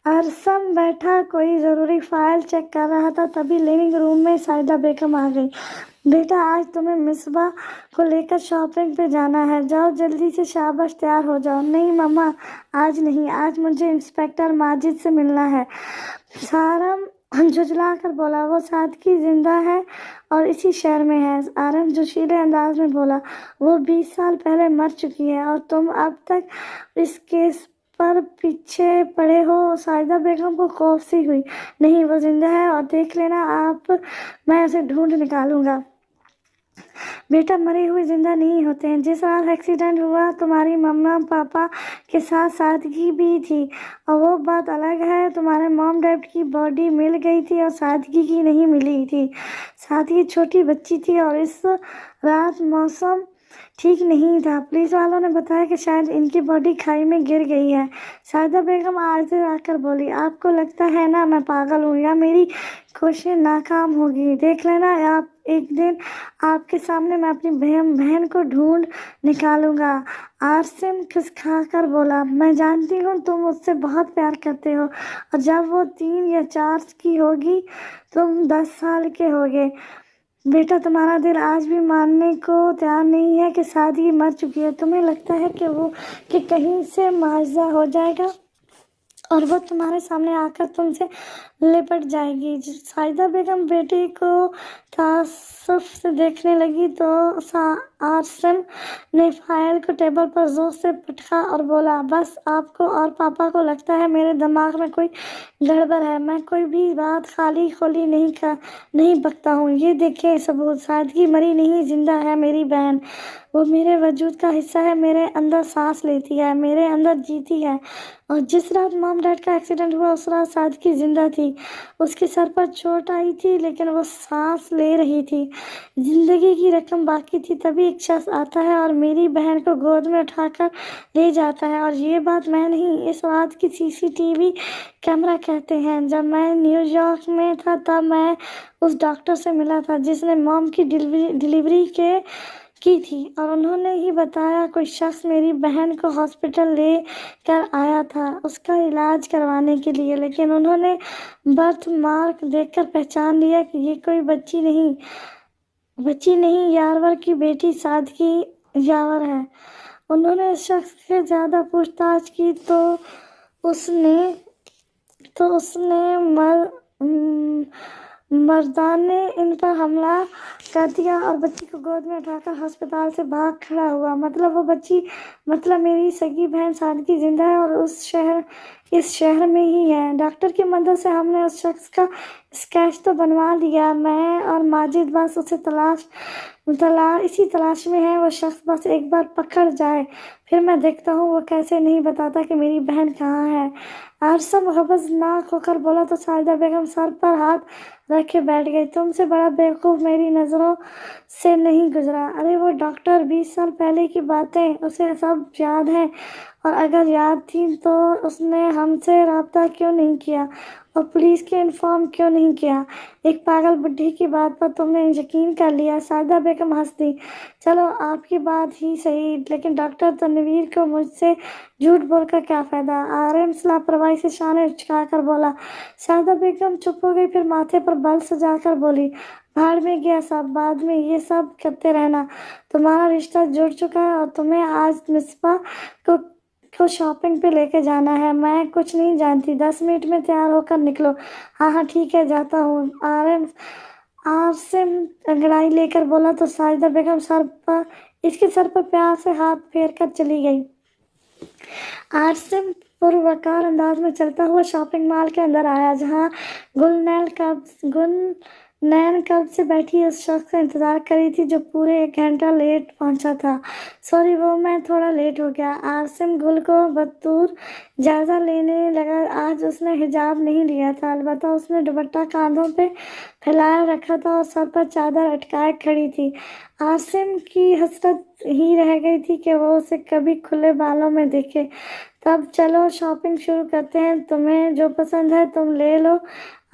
अरसम बैठा कोई ज़रूरी फाइल चेक कर रहा था, तभी लिविंग रूम में साहिदा बेगम आ गई। बेटा, आज तुम्हें मिसबा को लेकर शॉपिंग पे जाना है, जाओ जल्दी से, शाबाश तैयार हो जाओ। नहीं मम्मा, आज नहीं, आज मुझे इंस्पेक्टर माजिद से मिलना है। सारम झुंझला कर बोला, वो सादगी जिंदा है और इसी शहर में है। आरम जोशीले अंदाज में बोला, वो 20 साल पहले मर चुकी है और तुम अब तक इस केस पर पीछे पड़े हो। साहिदा बेगम को खौफ सी हुई। नहीं, वो जिंदा है और देख लेना आप, मैं उसे ढूंढ निकालूंगा। बेटा, मरे हुए जिंदा नहीं होते हैं। जिस रात एक्सीडेंट हुआ तुम्हारी मम्मा पापा के साथ सादगी भी थी और वो बात अलग है। तुम्हारे मॉम डैड की बॉडी मिल गई थी और सादगी की नहीं मिली थी। सादगी छोटी बच्ची थी और इस रात मौसम ठीक नहीं था। पुलिस वालों ने बताया कि शायद इनकी बॉडी खाई में गिर गई है। साहिदा बेगम आगे आकर बोली, आपको लगता है ना मैं पागल हूँ या मेरी कोशिशें नाकाम होगी? देख लेना आप, एक दिन आपके सामने मैं अपनी बहन को ढूंढ निकालूंगा। आसिम खिसखा बोला, मैं जानती हूँ तुम उससे बहुत प्यार करते हो और जब वो 3 या 4 की होगी तुम 10 साल के होगे। बेटा, तुम्हारा दिल आज भी मानने को तैयार नहीं है कि सादगी मर चुकी है। तुम्हें लगता है कि कहीं से मुआवजा हो जाएगा और वो तुम्हारे सामने आकर तुमसे लिपट जाएगी। साहिदा बेगम बेटी को तासुफ से देखने लगी तो आसिम ने फाइल को टेबल पर जोर से पटका और बोला, बस आपको और पापा को लगता है मेरे दिमाग में कोई गड़बड़ है। मैं कोई भी बात खाली खोली नहीं बकता हूँ। ये देखें सबूत, सादगी मरी नहीं, जिंदा है मेरी बहन। वो मेरे वजूद का हिस्सा है, मेरे अंदर सांस लेती है, मेरे अंदर जीती है। और जिस रात मॉम डैड का एक्सीडेंट हुआ उस रात सादगी जिंदा थी। उसके सर पर चोट आई थी लेकिन वो सांस ले रही थी, जिंदगी की रकम बाकी थी। तभी एक शख्स आता है और मेरी बहन को गोद में उठाकर ले जाता है। और ये बात मैं नहीं, इस बात की सीसीटीवी कैमरा कहते हैं। जब मैं न्यूयॉर्क में था तब मैं उस डॉक्टर से मिला था जिसने मॉम की डिलीवरी की थी और उन्होंने ही बताया कोई शख्स मेरी बहन को हॉस्पिटल ले कर आया था उसका इलाज करवाने के लिए, लेकिन उन्होंने बर्थ मार्क देखकर पहचान लिया कि ये कोई बच्ची नहीं यारवर की बेटी सादगी यावर है। उन्होंने इस शख्स से ज़्यादा पूछताछ की तो उसने मर्दान ने इन पर हमला कर दिया और बच्ची को गोद में उठाकर अस्पताल से भाग खड़ा हुआ। मतलब मेरी सगी बहन सादगी जिंदा है और इस शहर में ही है। डॉक्टर की मदद से हमने उस शख्स का स्केच तो बनवा लिया। मैं और माजिद बस उसे इसी तलाश में है। वो शख्स बस एक बार पकड़ जाए, फिर मैं देखता हूँ वो कैसे नहीं बताता कि मेरी बहन कहाँ है। आरसम गबज़नाक होकर बोला तो साहिदा बेगम सर पर हाथ रखे बैठ गई। तुमसे बड़ा बेवकूफ़ मेरी नज़रों से नहीं गुजरा। अरे वो डॉक्टर, 20 साल पहले की बातें उसे सब याद हैं, और अगर याद थी तो उसने हमसे रब्ता क्यों नहीं किया और पुलिस के इन्फॉर्म क्यों नहीं किया? एक पागल बुढ़ी की बात पर तुमने यकीन कर लिया। साहिदा बेगम हंस दी। चलो आपकी बात ही सही, लेकिन डॉक्टर तनवीर को मुझसे झूठ बोलकर क्या फ़ायदा? आरएम लापरवाही से शाने उचकाकर बोला। साहिदा बेगम चुप हो गई, फिर माथे पर बल सजाकर बोली, भाड़ में गया सब, बाद में ये सब करते रहना। तुम्हारा रिश्ता जुड़ चुका है और तुम्हें आज मिसबा को शॉपिंग पे लेके जाना है। मैं कुछ नहीं जानती, 10 मिनट में तैयार होकर निकलो। हाँ ठीक है, जाता हूँ। आसिम अंगड़ाई लेकर बोला तो साजिदा बेगम इसके सर पर प्यार से हाथ फेर कर चली गई। आसिम पुरवकार अंदाज में चलता हुआ शॉपिंग मॉल के अंदर आया, जहाँ नैन कब से बैठी उस शख्स का इंतजार कर रही थी जो पूरे 1 घंटा लेट पहुंचा था। सॉरी वो मैं थोड़ा लेट हो गया। आसिम गुल को बतौर जायजा लेने लगा। आज उसने हिजाब नहीं लिया था, अलबत्ता उसने दुपट्टा कांधों पे फैलाए रखा था और सर पर चादर अटकाए खड़ी थी। आसिम की हसरत ही रह गई थी कि वो उसे कभी खुले बालों में देखे। तब चलो शॉपिंग शुरू करते हैं, तुम्हें जो पसंद है तुम ले लो।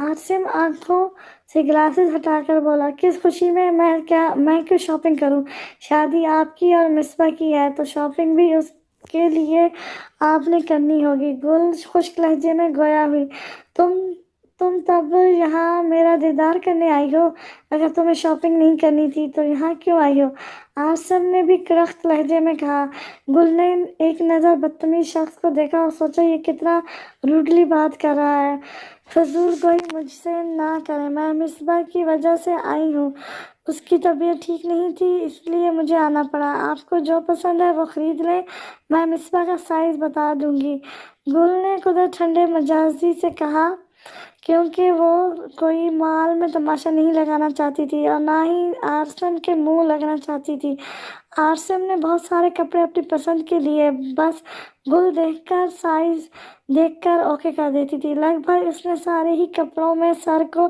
आसिम आंखों से ग्लासेस हटाकर बोला, किस खुशी में? मैं क्यों शॉपिंग करूं? शादी आपकी और मिसबा की है तो शॉपिंग भी उसके लिए आपने करनी होगी। गुल खुश्क लहजे में गोया हुई, तुम तुम तब यहाँ मेरा दीदार करने आई हो। अगर तुम्हें शॉपिंग नहीं करनी थी तो यहाँ क्यों आई हो? आसिम ने भी कड़क लहजे में कहा। गुल ने एक नज़र बदतमीज शख्स को देखा और सोचा ये कितना रूडली बात कर रहा है। फजूल कोई मुझसे ना करे, मैं मिसबा की वजह से आई हूँ। उसकी तबीयत ठीक नहीं थी इसलिए मुझे आना पड़ा। आपको जो पसंद है वो खरीद लें, मैं मिसबा का साइज बता दूंगी। गुल ने खुद ठंडे मिजाजी से कहा, क्योंकि वो कोई माल में तमाशा नहीं लगाना चाहती थी और ना ही आसिम के मुंह लगना चाहती थी। आसिम ने बहुत सारे कपड़े अपनी पसंद के लिए बस गुल देखकर साइज देखकर ओके कर देती थी। लगभग उसने सारे ही कपड़ों में सर को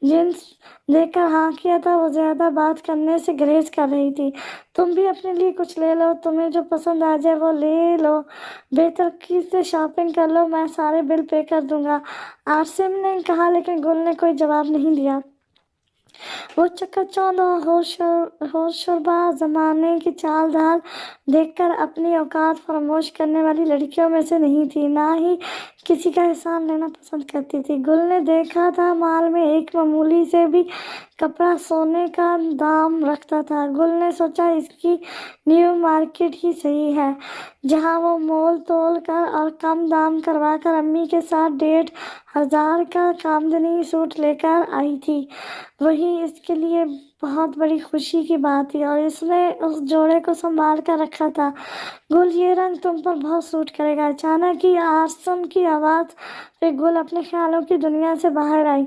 जींस देखकर हाँ किया था। वो ज़्यादा बात करने से गुरेज कर रही थी। तुम भी अपने लिए कुछ ले लो, तुम्हें जो पसंद आ जाए वो ले लो। बेतरकीब से शॉपिंग कर लो, मैं सारे बिल पे कर दूंगा, आसिम ने कहा। लेकिन गुल ने कोई जवाब नहीं दिया। वो चकाचौंध और होशरुबा ज़माने की चाल ढाल देखकर अपनी औकात फरामोश करने वाली लड़कियों में से नहीं थी, ना ही किसी का एहसान लेना पसंद करती थी। गुल ने देखा था माल में एक मामूली से भी कपड़ा सोने का दाम रखता था। गुल ने सोचा इसकी न्यू मार्केट ही सही है, जहां वो मोल तोल कर और कम दाम करवा कर अम्मी के साथ 1,500 का कामदनी सूट लेकर आई थी। वही इसके लिए बहुत बड़ी खुशी की बात थी और इसने उस जोड़े को संभाल कर रखा था। गुल, ये रंग तुम पर बहुत सूट करेगा। अचानक ही आसिम की आवाज़ पे गुल अपने ख्यालों की दुनिया से बाहर आई।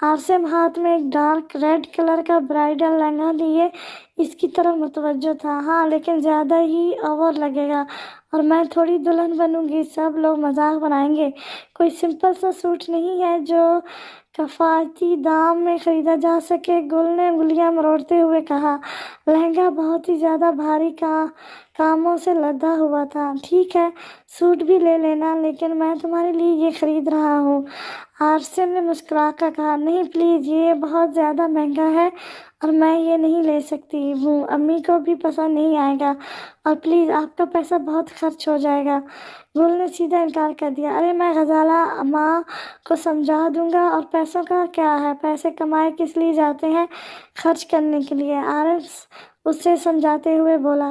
आसिम हाथ में एक डार्क रेड कलर का ब्राइडल लहंगा लिए इसकी तरफ मुतवज्जो था। हाँ, लेकिन ज़्यादा ही ओवर लगेगा और मैं थोड़ी दुल्हन बनूंगी, सब लोग मजाक बनाएंगे। कोई सिंपल सा सूट नहीं है जो कफायती दाम में खरीदा जा सके, गुल ने उंगलियां मरोड़ते हुए कहा। लहंगा बहुत ही ज़्यादा भारी कामों से लदा हुआ था। ठीक है, सूट भी ले लेना, लेकिन मैं तुम्हारे लिए ये खरीद रहा हूँ। आसिम ने मुस्कुरा कर कहा, नहीं प्लीज़, ये बहुत ज़्यादा महंगा है और मैं ये नहीं ले सकती हूँ, अम्मी को भी पसंद नहीं आएगा और प्लीज़ आपका पैसा बहुत खर्च हो जाएगा। गुल ने सीधा इनकार कर दिया। अरे मैं गजाला माँ को समझा दूंगा, और पैसों का क्या है, पैसे कमाए किस लिए जाते हैं? खर्च करने के लिए, आरिफ उससे समझाते हुए बोला।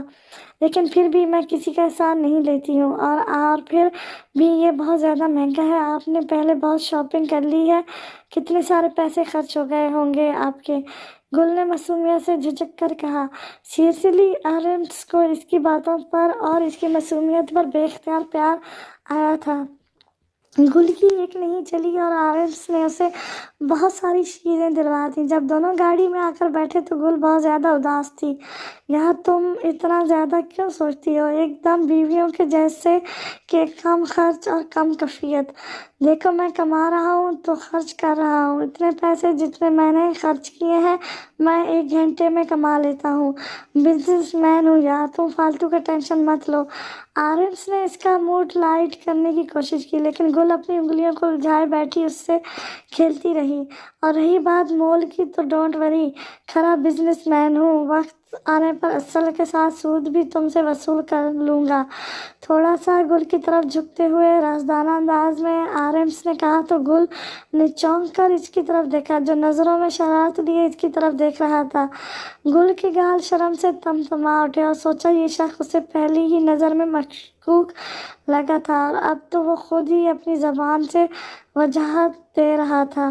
लेकिन फिर भी मैं किसी का एहसान नहीं लेती हूँ और फिर भी ये बहुत ज़्यादा महंगा है। आपने पहले बहुत शॉपिंग कर ली है, कितने सारे पैसे खर्च हो गए होंगे आपके। गुल ने मासूमियत से झिझक कर कहा। सीरियसली आरिफ को इसकी बातों पर और इसकी मासूमियत पर बेख्तियार प्यार आया था। गुल की एक नहीं चली और आरिफ ने उसे बहुत सारी चीज़ें दिलवा दी। जब दोनों गाड़ी में आकर बैठे तो गुल बहुत ज़्यादा उदास थी। यार तुम इतना ज़्यादा क्यों सोचती हो, एकदम बीवियों के जैसे कि कम खर्च और कम कफियत। देखो मैं कमा रहा हूँ तो खर्च कर रहा हूँ, इतने पैसे जितने मैंने खर्च किए हैं मैं 1 घंटे में कमा लेता हूँ। बिजनेसमैन हूँ यार, तुम फालतू का टेंशन मत लो। आरिफ ने इसका मूड लाइट करने की कोशिश की, लेकिन गुल अपनी उंगलियों को उलझाए बैठी उससे खेलती रही। और रही बात मोल की तो डोंट वरी, खरा बिजनेसमैन हूँ, वक्त आने पर असल के साथ सूद भी तुमसे वसूल कर लूँगा। थोड़ा सा गुल की तरफ झुकते हुए राजदाना अंदाज में आरिफ ने कहा तो गुल ने चौंक कर इसकी तरफ देखा, जो नज़रों में शरारत लिए इसकी तरफ देख रहा था। गुल के गाल शर्म से तमतमा उठे और सोचा ये शख्स उसे पहली ही नज़र में مشکوک لگا تھا، اور اب تو وہ خود ہی اپنی زبان سے وضاحت دے رہا تھا۔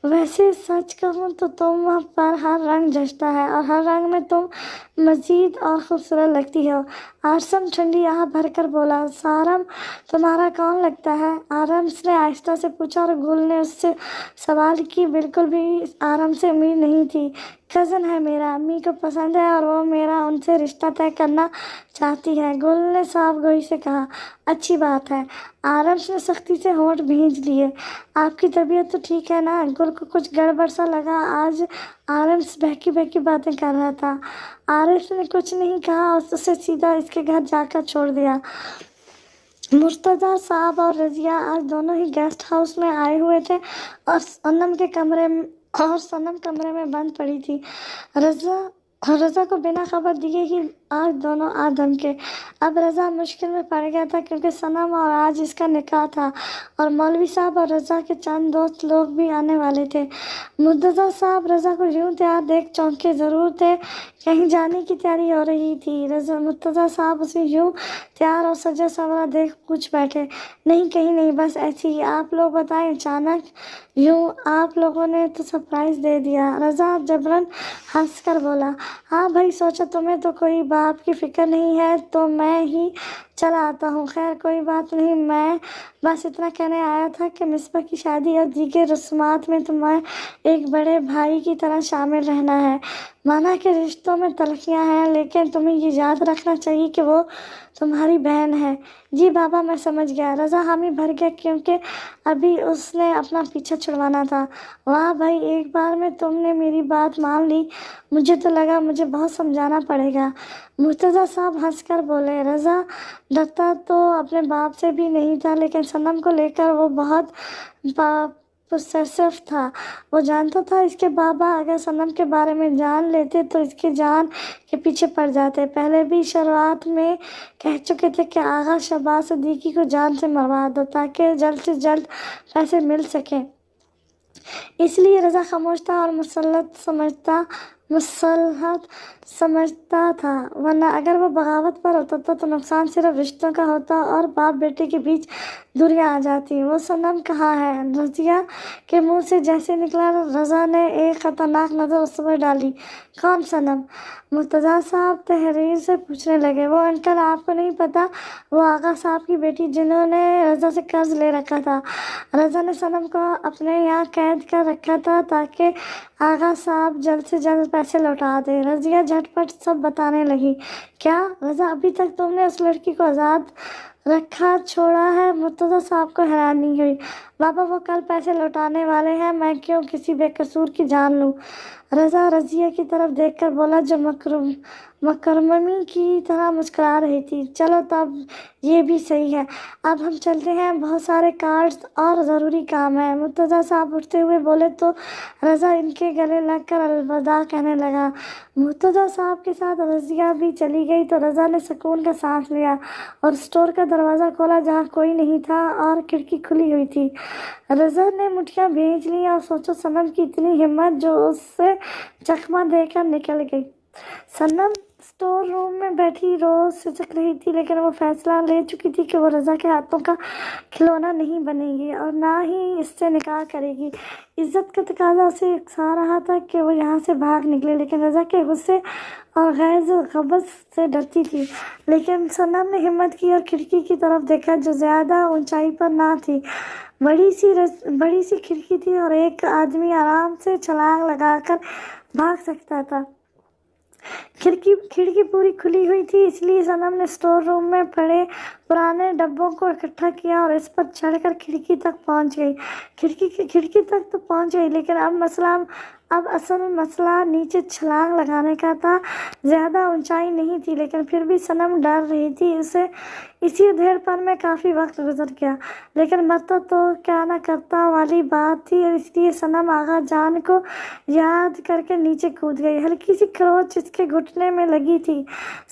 ویسے سچ کہوں تو تم پر ہر رنگ جچتا ہے، اور ہر رنگ میں تم مزید اور خوبصورت لگتی ہو۔ آرشم ٹھنڈی آہ بھر کر بولا، سارم تمہارا کون لگتا ہے؟ آرمس نے آہستہ سے پوچھا، اور گل نے اس سے سوال کی بالکل بھی آرم سے امید نہیں تھی۔ کزن ہے میرا، امی کو پسند ہے اور وہ میرا ان سے رشتہ طے کرنا چاہتی ہے، گل نے صاف گوئی سے کہا۔ اچھی بات ہے۔ آرمس نے سختی سے ہونٹ بھینج لیے۔ آپ کی طبیعت تو ٹھیک ہے نا؟ گل کو کچھ گڑبڑ سا لگا، آج آرمس بہکی بہکی باتیں کر رہا تھا۔ آرمس نے کچھ نہیں کہا اور اسے سیدھا اس کے گھر جا کر چھوڑ دیا۔ مرتضیٰ صاحب اور رضیہ آج دونوں ہی گیسٹ ہاؤس میں آئے ہوئے تھے، اور صنم کمرے میں بند پڑی تھی۔ رضا کو بنا خبر دیے ہی آج دونوں آ دھمکے۔ اب رضا مشکل میں پڑ گیا تھا، کیونکہ صنم اور آج اس کا نکاح تھا، اور مولوی صاحب اور رضا کے چند دوست لوگ بھی آنے والے تھے۔ مرتضیٰ صاحب رضا کو یوں تیار دیکھ چونکے ضرور تھے، کہیں جانے کی تیاری ہو رہی تھی۔ مرتضیٰ صاحب اسے یوں تیار اور سجا سنورا دیکھ پوچھ بیٹھے، نہیں کہیں نہیں، بس ایسے ہی۔ آپ لوگ بتائیں، اچانک یوں آپ لوگوں نے تو سرپرائز دے دیا۔ رضا جبراً ہنس کر بولا، ہاں بھائی، سوچا تمہیں تو کوئی باپ کی فکر نہیں ہے تو میں ہی چلا آتا ہوں۔ خیر کوئی بات نہیں، میں بس اتنا کہنے آیا تھا کہ مصباح کی شادی اور دیگر رسومات میں تمہیں ایک بڑے بھائی کی طرح شامل رہنا ہے۔ مانا کہ رشتوں میں تلخیاں ہیں، لیکن تمہیں یہ یاد رکھنا چاہیے کہ وہ تمہاری بہن ہے۔ جی بابا، میں سمجھ گیا۔ رضا حامی بھر گیا، کیونکہ ابھی اس نے اپنا پیچھا چھڑوانا تھا۔ واہ بھائی، ایک بار میں تم نے میری بات مان لی، مجھے تو لگا مجھے بہت سمجھانا پڑے گا۔ مرتضیٰ صاحب ہنس کر بولے، رضا ڈرتا تو اپنے باپ سے بھی نہیں تھا، لیکن صنم کو لے کر وہ بہت پوسیسو تھا۔ وہ جانتا تھا اس کے بابا اگر صنم کے بارے میں جان لیتے تو اس کی جان کے پیچھے پڑ جاتے۔ پہلے بھی شروعات میں کہہ چکے تھے کہ آغا شہباز صدیقی کو جان سے مروا دو تاکہ جلد سے جلد پیسے مل سکیں۔ اس لیے رضا خاموش تھا اور مصلحت سمجھتا تھا، ورنہ اگر وہ بغاوت پر ہوتا تو نقصان صرف رشتوں کا ہوتا اور باپ بیٹے کے بیچ دوریاں آ جاتی۔ وہ صنم کہاں ہے؟ رضیہ کے منہ سے جیسے نکلا، رضا نے ایک خطرناک نظر اس پر ڈالی۔ کون صنم؟ مرتضیٰ صاحب تحریر سے پوچھنے لگے۔ وہ انکل، آپ کو نہیں پتا، وہ آغا صاحب کی بیٹی جنہوں نے رضا سے قرض لے رکھا تھا۔ رضا نے صنم کو اپنے یہاں قید کر رکھا تھا تاکہ آغا صاحب جلد سے جلد پیسے لوٹا دیں۔ رضیہ جھٹ پٹ سب بتانے لگی۔ کیا رضا، ابھی تک تم نے اس لڑکی کو آزاد رکھا چھوڑا ہے؟ مرتضیٰ صاحب کو حیرانی ہوئی۔ بابا، وہ کل پیسے لوٹانے والے ہیں، میں کیوں کسی بے قصور کی جان لوں؟ رضا رضیہ کی طرف دیکھ کر بولا، جو مکرممی کی طرح مسکرا رہی تھی۔ چلو تب یہ بھی صحیح ہے، اب ہم چلتے ہیں، بہت سارے کارڈز اور ضروری کام ہے۔ مرتضیٰ صاحب اٹھتے ہوئے بولے تو رضا ان کے گلے لگ کر الوداع کہنے لگا۔ مرتضیٰ صاحب کے ساتھ رضیہ بھی چلی گئی تو رضا نے سکون کا سانس لیا اور اسٹور کا دروازہ کھولا جہاں کوئی نہیں تھا اور کھڑکی کھلی ہوئی تھی۔ رضا نے مٹھیاں بھیج لیں اور سوچو صنم کی اتنی ہمت جو اس سے چکمہ دے کر نکل گئی۔ صنم اسٹور روم میں بیٹھی روز سسک رہی تھی، لیکن وہ فیصلہ لے چکی تھی کہ وہ رضا کے ہاتھوں کا کھلونا نہیں بنے گی اور نہ ہی اس سے نکاح کرے گی۔ عزت کا تقاضا اسے اکسا رہا تھا کہ وہ یہاں سے بھاگ نکلے، لیکن رضا کے غصے اور غیظ و غضب سے ڈرتی تھی۔ لیکن صنم نے ہمت کی اور کھڑکی کی طرف دیکھا، جو زیادہ اونچائی پر نہ تھی، بڑی سی کھڑکی تھی اور ایک آدمی آرام سے چھلانگ لگا کر بھاگ سکتا تھا۔ کھڑکی پوری کھلی ہوئی تھی، اس لیے صنم نے اسٹور روم میں پڑے پرانے ڈبوں کو اکٹھا کیا اور اس پر چڑھ کر کھڑکی تک پہنچ گئی۔ کھڑکی تک تو پہنچ گئی، لیکن اب اصل مسئلہ نیچے چھلانگ لگانے کا تھا۔ زیادہ اونچائی نہیں تھی، لیکن پھر بھی صنم ڈر رہی تھی۔ اسی ادھیڑ پن میں کافی وقت گزر گیا، لیکن مرتا تو کیا نہ کرتا والی بات تھی، اور اس لیے صنم آغا جان کو یاد کر کے نیچے کود گئی۔ ہلکی سی کھروچ اس کے گھٹنے میں لگی تھی۔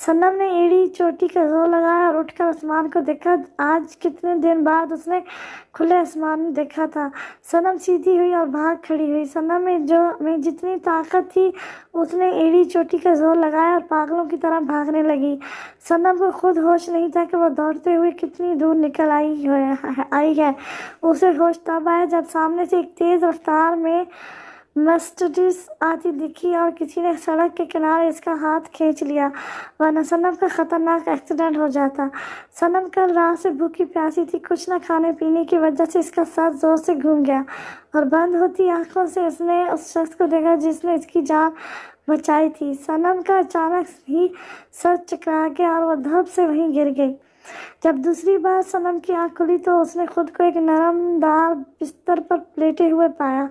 صنم نے ایڑی چوٹی کا زور لگایا اور اٹھ کر آسمان کو دیکھا۔ آج کتنے دن بعد اس نے کھلے آسمان میں دیکھا تھا۔ صنم سیدھی ہوئی اور بھاگ کھڑی ہوئی۔ صنم में जितनी ताकत थी उसने एड़ी चोटी का जोर लगाया और पागलों की तरह भागने लगी। सनम को खुद होश नहीं था कि वो दौड़ते हुए कितनी दूर निकल आई है। उसे होश तब आया जब सामने से एक तेज रफ्तार में मर्सिडीज आती दिखी और किसी ने सड़क के किनारे इसका हाथ खींच लिया, वरना सनम का खतरनाक एक्सीडेंट हो जाता। सनम कल रात से भूखी प्यासी थी। कुछ न खाने पीने की वजह से इसका सर जोर से घूम गया और बंद होती आंखों से उसने उस शख्स को देखा जिसने इसकी जान बचाई थी। सनम का अचानक ही सर चकरा गया और वो धप से वहीं गिर गई। जब दूसरी बार सनम की आंख खुली तो उसने खुद को एक नरमदार बिस्तर पर लेटे हुए पाया।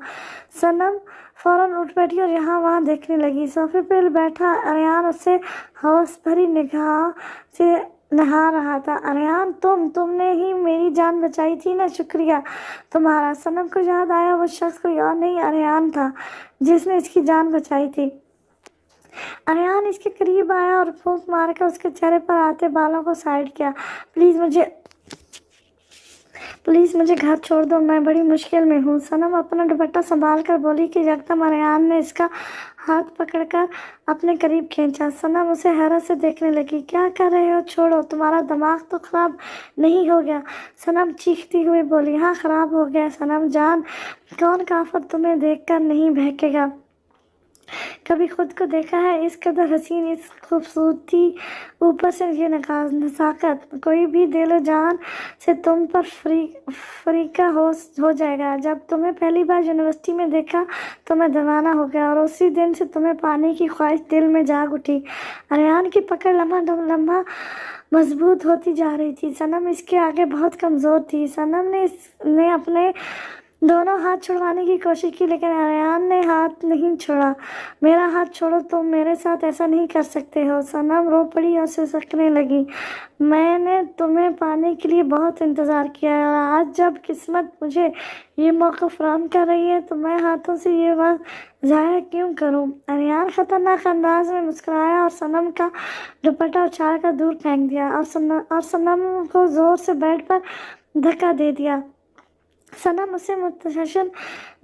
सनम फौरन उठ बैठी और यहाँ वहाँ देखने लगी। सोफे पर बैठा अरियान उसे हवस भरी निगाह से नहा रहा था। अरियान, तुमने ही मेरी जान बचाई थी ना, शुक्रिया तुम्हारा। सनम को याद आया वो शख्स कोई और नहीं अरियान था जिसने इसकी जान बचाई थी। अरियान इसके करीब आया और फूंक मारकर उसके चेहरे पर आते बालों को साइड किया। प्लीज़ मुझे घर छोड़ दो, मैं बड़ी मुश्किल में हूँ। सनम अपना दुपट्टा संभाल कर बोली कि यकदम अरियान ने इसका हाथ पकड़कर अपने करीब खींचा। सनम उसे हैरत से देखने लगी। क्या कर रहे हो? छोड़ो, तुम्हारा दिमाग तो ख़राब नहीं हो गया? सनम चीखती हुई बोली। हाँ, ख़राब हो गया सनम जान, कौन काफिर तुम्हें देखकर नहीं बहकेगा? कभी खुद को देखा है? इस कदर हसीन, इस खूबसूरती, ऊपर से ये नज़ाकत, कोई भी दिलो जान से तुम पर फरीका हो जाएगा। जब तुम्हें पहली बार यूनिवर्सिटी में देखा तो मैं दीवाना हो गया और उसी दिन से तुम्हें पाने की ख्वाहिश दिल में जाग उठी। अरियान की पकड़ लम्हा मजबूत होती जा रही थी। सनम इसके आगे बहुत कमज़ोर थी। सनम ने अपने दोनों हाथ छुड़वाने की कोशिश की लेकिन अरियान ने हाथ नहीं छोड़ा। मेरा हाथ छोड़ो, तुम मेरे साथ ऐसा नहीं कर सकते हो। सनम रो पड़ी और सिसकने लगी। मैंने तुम्हें पाने के लिए बहुत इंतज़ार किया है और आज जब किस्मत मुझे ये मौका फराहम कर रही है तो मैं हाथों से ये वक्त ज़ाया क्यों करूं? अरियान खतरनाक अंदाज में मुस्कुराया और सनम का दुपट्टा उछाल कर दूर फेंक दिया और सनम को ज़ोर से बेड पर धक्का दे दिया। सनम उसे मुतशद्दिद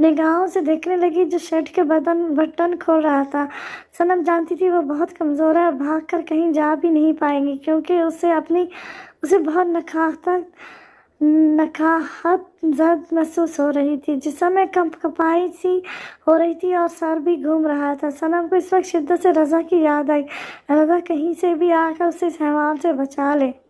निगाहों से देखने लगी जो शर्ट के बटन खोल रहा था। सनम जानती थी वो बहुत कमज़ोर है और भाग कर कहीं जा भी नहीं पाएंगी क्योंकि उसे बहुत नकाहत जद महसूस हो रही थी। जिस्म में कंपकपाई सी हो रही थी और सर भी घूम रहा था। सनम को इस वक्त शिद्दत से रज़ा की याद आई। रज़ा कहीं से भी आकर उसे इस हैवान से बचा ले।